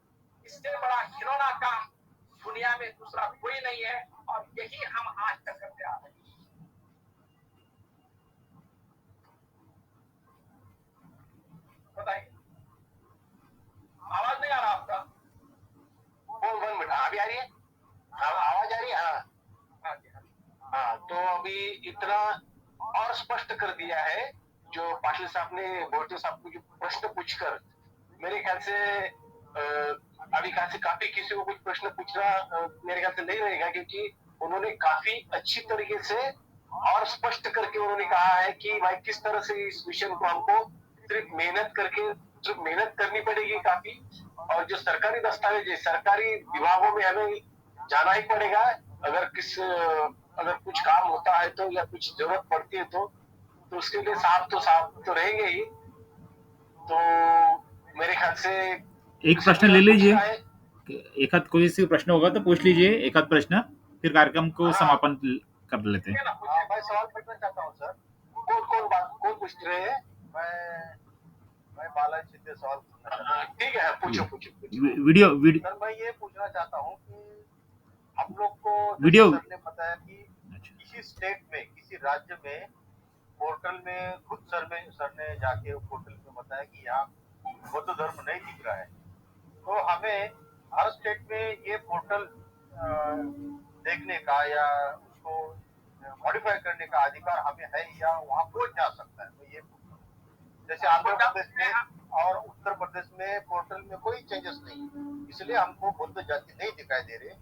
इससे बड़ा घिनौना काम दुनिया में दूसरा कोई नहीं है। और यही हम आज तक करते आ रहे हैं। बताइए, आवाज नहीं आ रहा आपका? कौन 1 मिनट, अभी आ रही है? आवाज आ रही है? हाँ हाँ। तो अभी इतना और स्पष्ट कर दिया है जो पाटिल साहब ने भोटे साहब को जो प्रश्न पूछकर, मेरे ख्याल से अभी ख्याल से काफी किसी को कुछ प्रश्न पूछना मेरे ख्याल से नहीं रहेगा, क्योंकि उन्होंने काफी अच्छी तरीके से और स्पष्ट करके उन्होंने कहा है कि भाई किस तरह से इस विषय को हमको सिर्फ मेहनत करनी पड़ेगी काफी, और जो सरकारी दस्तावेज है, सरकारी विभागों में हमें जाना ही पड़ेगा। अगर कुछ काम होता है तो या कुछ जरूरत पड़ती है तो उसके लिए साहब तो रहेंगे ही। तो मेरे ख्याल से एक प्रश्न ले लीजिए, एक आध कोई से प्रश्न होगा तो पूछ लीजिए, एक आध प्रश्न, फिर कार्यक्रम को समापन कर लेते हैं। मैं सवाल पूछना चाहता हूँ सर। कौन पूछ रहे हैं? मैं बालाजी शिंदे सवाल पूछना चाहता हूँ। ठीक है, पूछो। वीडियो सर, मैं ये पूछना चाहता हूँ कि हम लोग को वीडियो सर ने बताया कि किसी स्टेट में, किसी किसी राज्य में पोर्टल में खुद सर ने जाके पोर्टल में बताया कि यहाँ बौद्ध धर्म नहीं दिख रहा है, तो हमें हर स्टेट में ये पोर्टल देखने का या उसको मॉडिफाई करने का अधिकार हमें है या वहाँ कोई जा सकता है। तो ये जैसे आंध्र प्रदेश में और उत्तर प्रदेश में पोर्टल में कोई चेंजेस नहीं, इसलिए हमको बुद्ध जाति नहीं दिखाई दे रहे।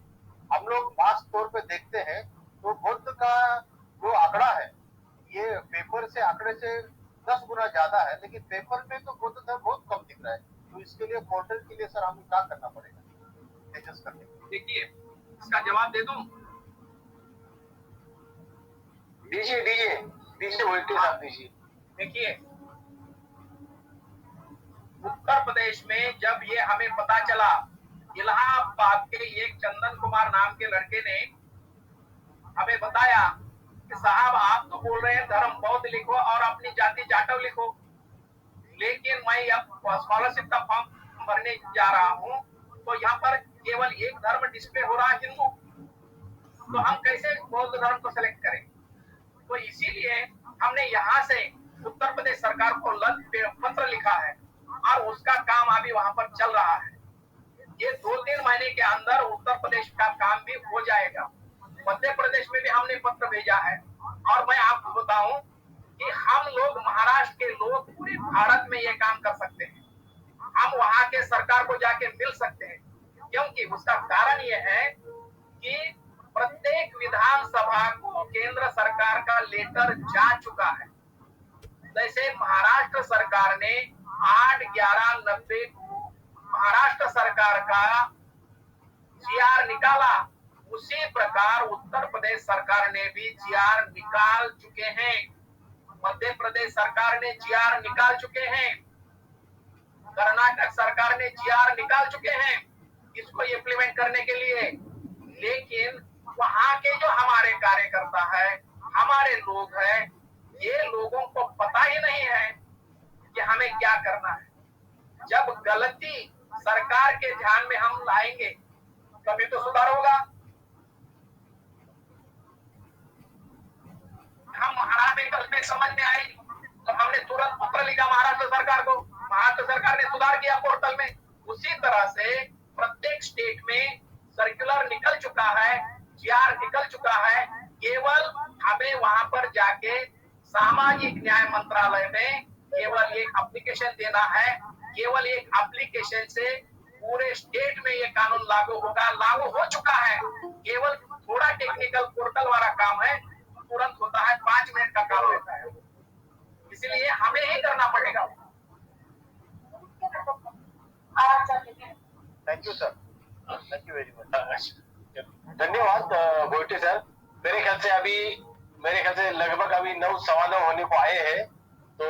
हम लोग खास तौर पे देखते हैं तो बुद्ध का जो आंकड़ा है ये पेपर से आंकड़े से 10 गुना ज्यादा है, लेकिन पेपर में तो बुद्ध धर्म बहुत कम दिख रहा है। तो इसके लिए पोर्टल के लिए सर हमें क्या करना पड़ेगा चेंजेस करने के लिए? देखिए, इसका जवाब दे दूं? दीजिए दीजिए दीजिए भोइटे साहब दीजिए। देखिए, उत्तर प्रदेश में जब ये हमें पता चला, इलाहाबाद के एक चंदन कुमार नाम के लड़के ने हमें बताया कि साहब आप तो बोल रहे हैं धर्म बौद्ध लिखो और अपनी जाति जाटव लिखो, लेकिन मैं अब स्कॉलरशिप का फॉर्म भरने जा रहा हूँ तो यहाँ पर केवल एक धर्म डिस्प्ले हो रहा है, हिंदू, तो हम कैसे बौद्ध धर्म को सेलेक्ट करें? तो इसीलिए हमने यहाँ से उत्तर प्रदेश सरकार को पत्र लिखा है और उसका काम अभी वहां पर चल रहा है। ये 2-3 महीने के अंदर उत्तर प्रदेश का काम भी हो जाएगा। मध्य प्रदेश में भी हमने पत्र भेजा है और मैं आपको बताऊं कि हम लोग महाराष्ट्र के लोग पूरे भारत में ये काम कर सकते हैं। हम वहां के सरकार को जाके मिल सकते हैं, क्योंकि उसका कारण ये है कि प्रत्येक विधानसभा को केंद्र सरकार का लेटर जा चुका है। जैसे महाराष्ट्र सरकार ने 8/11/90 महाराष्ट्र सरकार का जीआर निकाला, उसी प्रकार उत्तर प्रदेश सरकार ने भी जीआर निकाल चुके हैं, मध्य प्रदेश सरकार ने जीआर निकाल चुके हैं, कर्नाटक सरकार ने जीआर निकाल चुके हैं इसको इम्प्लीमेंट करने के लिए। लेकिन वहां के जो हमारे कार्यकर्ता है, हमारे लोग हैं, ये लोगों को पता ही नहीं है कि हमें क्या करना है। जब गलती सरकार के ध्यान में हम लाएंगे तभी तो सुधार होगा। हम हमारे गलती समझ में आई तो हमने तुरंत पत्र लिखा महाराष्ट्र सरकार को, महाराष्ट्र सरकार ने सुधार किया पोर्टल में। उसी तरह से प्रत्येक स्टेट में सर्कुलर निकल चुका है, जीआर निकल चुका है। केवल हमें वहां पर जाके सामाजिक न्याय मंत्रालय में केवल एक एप्लीकेशन देना है। केवल एक एप्लीकेशन से पूरे स्टेट में ये कानून लागू होगा, लागू हो चुका है। केवल थोड़ा टेक्निकल पोर्टल वाला काम है, तुरंत होता है, 5 मिनट का काम होता है, इसलिए हमें ही करना पड़ेगा। Thank you sir, thank you very much. धन्यवाद भोइटे सर। मेरे ख्याल से लगभग अभी 9:15 होने को आए हैं, तो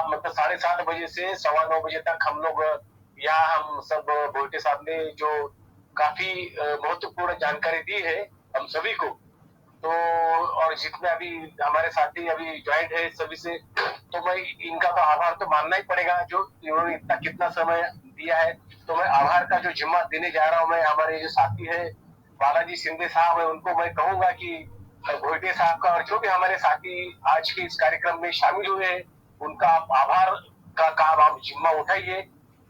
मतलब 7:30 बजे से 9:15 बजे तक हम लोग यहाँ हम सब भोइटे साहब ने जो काफी महत्वपूर्ण जानकारी दी है हम सभी को, तो और जितने अभी हमारे साथी अभी ज्वाइंट है सभी से, तो मैं इनका तो आभार तो मानना ही पड़ेगा जो इन्होंने इतना कितना समय दिया है। तो मैं आभार का जो जिम्मा देने जा रहा हूँ, मैं हमारे जो साथी है बालाजी शिंदे साहब है उनको मैं कहूंगा कि भोइटे साहब का और जो भी हमारे साथी आज के इस कार्यक्रम में शामिल हुए हैं उनका आप आभार का काम आप जिम्मा उठाइए।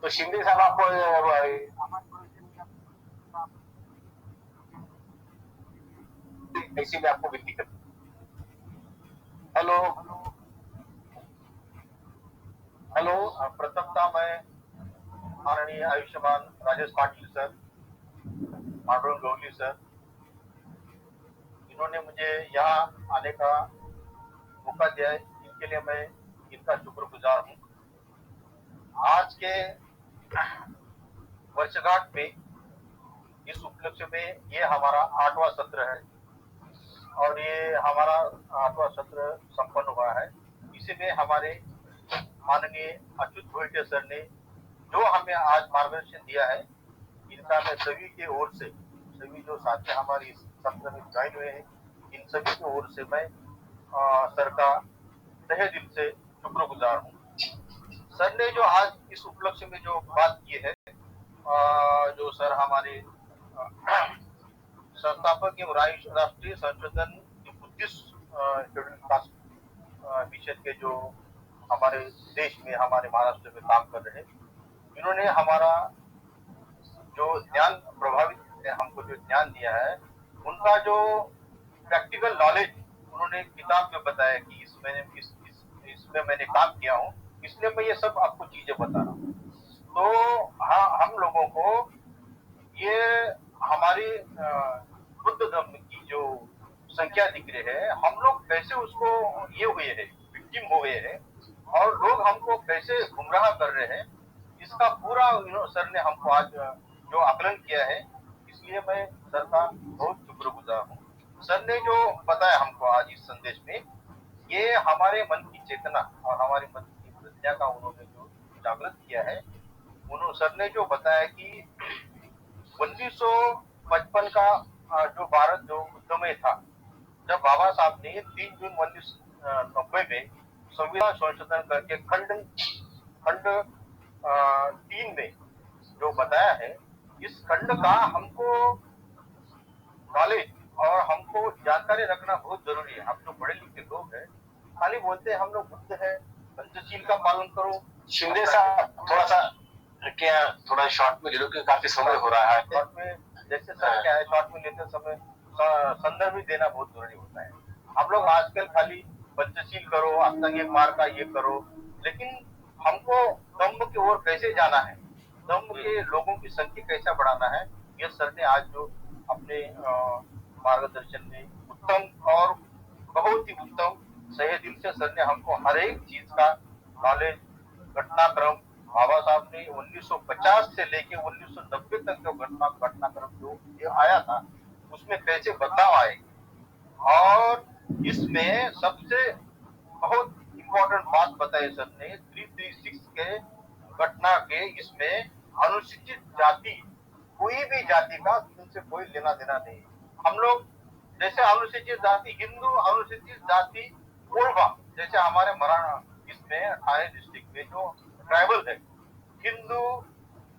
तो शिंदे साहब आप ऐसे में आपको विनती करता हूं। हेलो हेलो, प्रथमतः मैं माननीय आयुष्मान राजेश पाटिल सर, पांडुरंग गवली सर, इन्होंने मुझे यहाँ आने का मौका दिया है, इनके लिए मैं इनका शुक्रगुजार हूँ। आज के वर्षगांठ में इस उपलक्ष्य में ये हमारा 8वां सत्र है और ये हमारा 8वां सत्र संपन्न हुआ है। इसी में हमारे माननीय अच्युत भोइटे सर ने जो हमें आज मार्गदर्शन दिया है, इनका मैं सभी के ओर से, सभी जो साथी हमारे इस सत्र में ज्वाइन हुए हैं, इन सभी की ओर से मैं सर का तहे दिल से शुक्रगुजार हूँ। सर ने जो आज इस उपलक्ष्य में जो बात की है, जो सर हमारे संस्थापक एवं राष्ट्रीय संशोधन जिस शेड्यूल कास्ट मिशन के जो हमारे देश में, हमारे महाराष्ट्र में काम कर रहे हैं, इन्होंने हमारा जो ज्ञान प्रभावित ने हमको जो ज्ञान दिया है, उनका जो प्रैक्टिकल नॉलेज उन्होंने किताब में बताया कि इसमें मैंने काम किया हूँ, इसलिए मैं ये सब आपको चीजें बता रहा हूँ। तो हाँ, हम लोगों को ये हमारी बुद्ध धर्म की जो संख्या दिख रही है, हम लोग कैसे उसको ये हुए हैं, विक्टिम हो गए हैं, और लोग हमको कैसे गुमराह कर रहे हैं, इसका पूरा सर ने हमको आज जो आकलन किया है, इसलिए मैं सर का बहुत शुक्रगुजार हूँ। सर ने जो बताया हमको आज इस संदेश में, ये हमारे मन की चेतना और हमारे मन की प्रज्ञा का उन्होंने जो जागृत किया है, उन्होंने सर ने जो बताया कि 1955 का जो भारत जो उद्यम था, जब बाबा साहब ने 3 जून 1990 में संविधान संशोधन करके खंड 3 में जो बताया है, इस खंड का हमको नॉलेज और हमको जानकारी रखना बहुत जरूरी है। हम जो बड़े लिखे लोग हैं, खाली बोलते हैं हम लोग बुद्ध है, पंचशील का पालन करो। शिंदे साहब थोड़ा सा क्या थोड़ा शॉर्ट में ले लो, क्योंकि काफी समय हो रहा है। शॉर्ट में जैसे सर क्या है, शॉर्ट में लेते समय संदर्भ भी देना बहुत जरूरी होता है। हम लोग आजकल खाली पंचशील करो, अष्टांगिक मार्ग का ये करो, लेकिन हमको धम्म की ओर कैसे जाना है, धम्म के लोगों की संख्या कैसे बढ़ाना है, ये सर ने आज जो अपने मार्गदर्शन में उत्तम और बहुत ही उत्तम सही दिल से सर ने हमको हर एक चीज का नॉलेज, घटनाक्रम, बाबा साहब ने 1950 से लेके 1990 तक जो घटनाक्रम जो ये आया था, उसमें कैसे बदलाव आए, और इसमें सबसे बहुत इम्पोर्टेंट बात बताई सर ने 336 के घटना के, इसमें अनुसूचित जाति, कोई भी जाति का इनसे कोई लेना देना नहीं। हम लोग जैसे अनुसूचित जाति हिंदू, अनुसूचित जाति कोलबा, जैसे हमारे मराठा इसमें ठाणे डिस्ट्रिक्ट में जो ट्राइबल है, हिंदू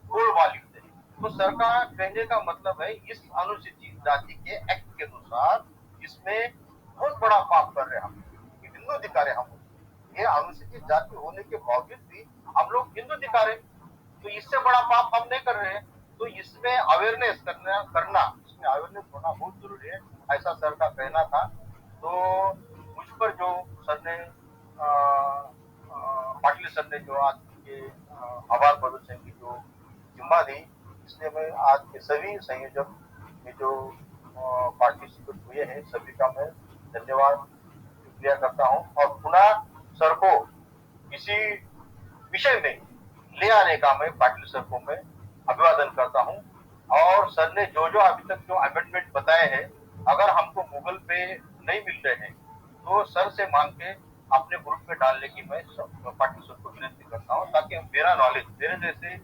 कोलबा लिखते हैं। तो सरकार कहने का मतलब है, इस अनुसूचित जाति के एक्ट के अनुसार इसमें बहुत बड़ा पाप कर रहे हैं हम, हिंदू दिखा रहे हम। ये अनुसूचित जाति होने के बावजूद भी हम लोग हिंदू दिखा रहे, तो इससे बड़ा पाप हम नहीं कर रहे हैं। तो इसमें अवेयरनेस करना इसमें अवेयरनेस होना बहुत जरूरी है, ऐसा सर का कहना था। तो मुझ पर जो सर ने पाटिल सर ने जो आज के आभार प्रदर्शन की जो जिम्मा दी, इसलिए मैं आज के सभी संयोजक में जो पार्टिसिपेट हुए हैं, सभी का मैं धन्यवाद शुक्रिया करता हूँ, और पुनः सर को इसी विषय में ले आने का मैं पाटिल सर को मैं अभिवादन करता हूँ। और सर ने जो जो अभी तक जो अमेंडमेंट बताए हैं, अगर हमको गूगल पे नहीं मिल रहे हैं, तो सर से मांग के अपने ग्रुप में डालने की मैं पाटिल सर को विनती करता हूँ, ताकि मेरा नॉलेज, मेरे जैसे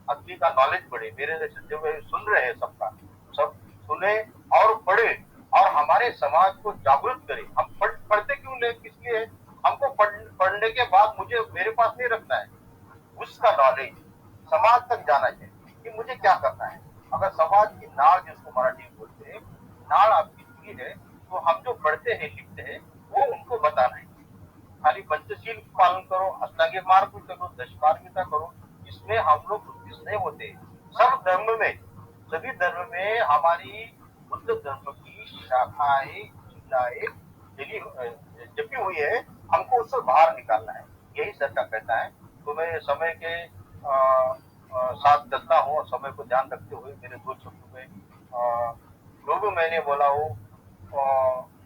आदमी का नॉलेज बढ़े, मेरे जैसे जो सुन रहे हैं सबका सब सुने और पढ़े, और हमारे समाज को जागरूक करे। हम पढ़ते क्यों नहीं, किसलिए हमको पढ़ने के बाद मुझे मेरे पास नहीं रखना है, उसका नॉलेज समाज तक जाना चाहिए कि मुझे क्या करना है। अगर समाज की नाड़, जिसको मराठी में बोलते हैं, नाड़ आपकी पूरी है, तो हम जो पढ़ते हैं लिखते हैं वो उनको बताना है। खाली पंचशील पालन करो, अष्टांगिक मार्ग भी करो, दशपारमिता करो, इसमें हम लोग बुद्धिस्ट नहीं होते। सब धर्म में, सभी धर्म में हमारी बुद्ध धर्म की शाखाएं, शिलाएं जपी हुई है, हमको उससे बाहर निकालना है, यही सर का कहना है। तो मैं समय के साथ चलता हूँ, और समय को ध्यान रखते हुए मेरे 2 शब्द में जो भी मैंने बोला हो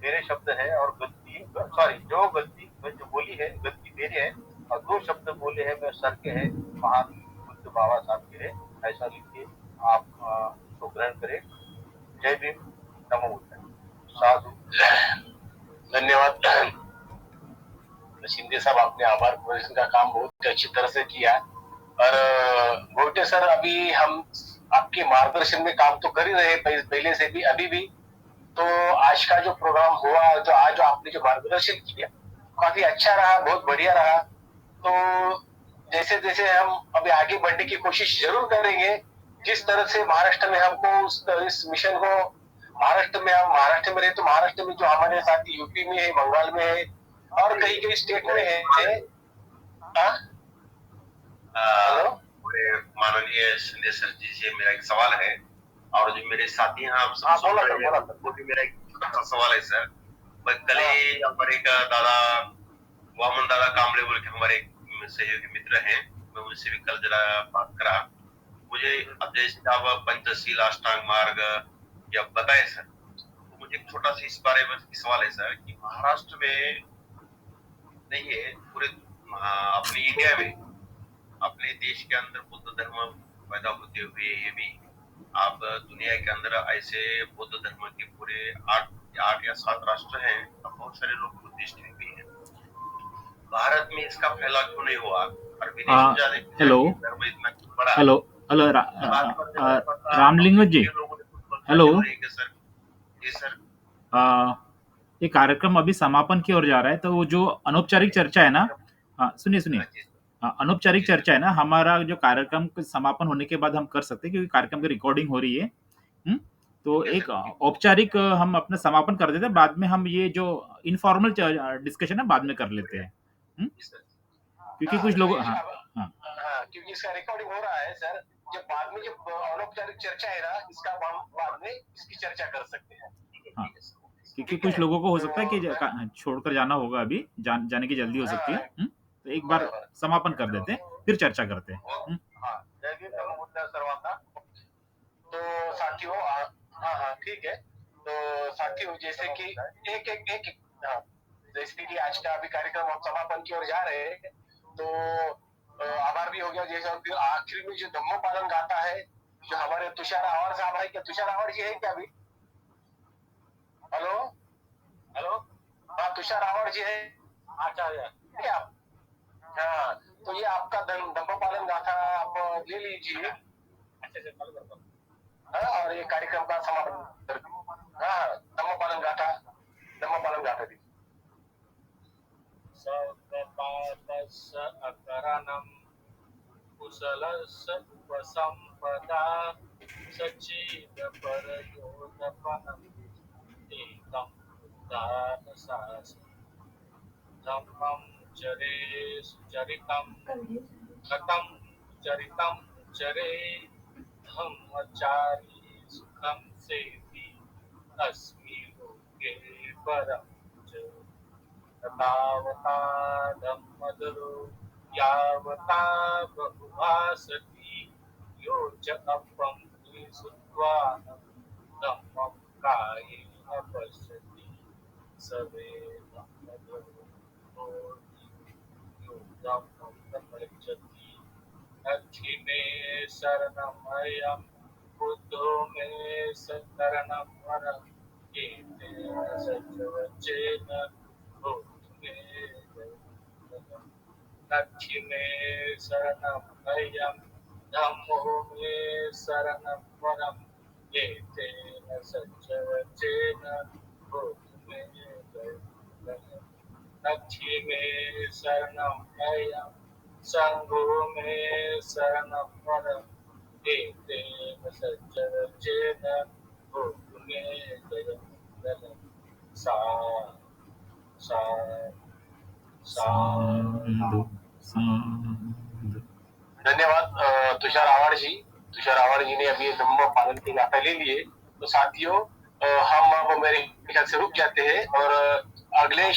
मेरे शब्द है, और गलती सॉरी जो गलती मैं जो बोली है गलती मेरी है, और 2 शब्द बोले हैं मैं सर के है, महान बुद्ध बाबा साहब के है, ऐसा लिख के आप उसको ग्रहण करें। जय भीम, नमो बुद्धाय, साधु। धन्यवाद शिंदे साहब, आपने आभार प्रदर्शन का काम बहुत अच्छी तरह से किया। और गोटे सर, अभी हम आपके मार्गदर्शन में काम तो कर ही रहे पहले से भी, अभी भी। तो आज का जो प्रोग्राम हुआ, जो आज आपने जो मार्गदर्शन किया, काफी अच्छा रहा, बहुत बढ़िया रहा। तो जैसे जैसे हम अभी आगे बढ़ने की कोशिश जरूर करेंगे, जिस तरह से महाराष्ट्र में हमको इस मिशन को महाराष्ट्र में रहे तो महाराष्ट्र में जो हमारे साथी यूपी में है, बंगाल में है और कई कई स्टेट में है। हाँ? हेलो, माननीय संजय सर जी से मेरा एक सवाल है, और जो मेरे साथी हैं आप सब सुन रहे हैं, वो भी मेरा एक छोटा सा सवाल है सर। मैं कल ही हमारे एक दादा वामन दादा कामड़े बोल के हमारे सहयोगी मित्र हैं, मैं उनसे भी कल जरा बात करा। मुझे अब जैसे आप पंचशील अष्टांग मार्ग या बताए सर, तो मुझे एक छोटा सा इस बारे में सवाल है सर कि महाराष्ट्र में नहीं है, पूरे अपने इंडिया में, अपने देश के अंदर बुद्ध धर्म पैदा होते हुए ये भी आप दुनिया के अंदर ऐसे बुद्ध धर्म के पूरे 8 या 7 राष्ट्र हैं, अब बहुत सारे लोग बुद्धिस्ट भी हैं। भारत में इसका फैलाव क्यों नहीं हुआ? और विदेश में जाने हेलो धर्म इतना बड़ा हेलो हेलो रामलिंग जी, हेलो। सर जी सर, ये कार्यक्रम अभी समापन की ओर जा रहा है, तो वो जो अनौपचारिक चर्चा है ना, हाँ सुनिए, अनौपचारिक चर्चा है ना, हमारा जो कार्यक्रम का समापन होने के बाद हम कर सकते हैं, क्योंकि कार्यक्रम की रिकॉर्डिंग हो रही है। तो एक औपचारिक हम अपना समापन कर देते हैं, बाद में हम ये जो इनफॉर्मल डिस्कशन है बाद में कर लेते हैं। क्योंकि कुछ लोग क्योंकि इसका रिकॉर्डिंग हो रहा है सर, जब बाद में जब अनौपचारिक चर्चा है ना, इसका हम बाद में इसकी चर्चा कर सकते हैं। हाँ, क्योंकि कुछ लोगों को हो सकता है कि छोड़कर जाना होगा, अभी जाने की जल्दी हो सकती है। तो एक बार समापन कर देते हैं, फिर चर्चा करते हैं। तो साथियों, हाँ ठीक है। तो साथियों, जैसे कि एक जैसे कि आज का अभी कार्यक्रम हम समापन की ओर जा रहे हैं, तो आभार भी हो गया। जैसे आखिर में जो धम्मो पालन गाता है, जो हमारे तुषार आवाड़ साहब है, क्या तुषार आवाड़ जी है क्या अभी? हेलो हेलो, हाँ तुषार आवाड़ जी है आचार्य क्या? हाँ, तो ये आपका धम्मो पालन गाथा आप ले लीजिए। और ये कार्यक्रम का समापन, हाँ धम्मो पालन गाथा दी। सर्वपापस्य अकरणं कुशलस्य उपसम्पदा सच्चिदपरयोदपनम् एकं दानशास्त्रं धम्मं चरे सुचरितं कथं चरितं चरे धम्मचारी सुखं सेति अस्मि लोके परं च तावता धम्मदरो यावता बहुभासति यो च अपं श्रुत्वा धम्मं कायेन पश्यति सवे धम्मदरो यो धम्मं प्रपश्यति। दक्षिणे शरणमयं बुद्धो मे शरणं वरम् एतेन सत्यवचेन दक्षिणे शरणमयं धम्मो मे शरणं वरम् एतेन सत्यवचेन मे दक्षिणे शरणमयं संघो मे शरणं वरम् एतेन सत्यवचेन मे धन्यवाद तुषार आवाड़ जी ने अभी धम्म पालन की गाथा ले लिए। तो साथियों, हम अब मेरे ख्याल से रुक जाते हैं और अगले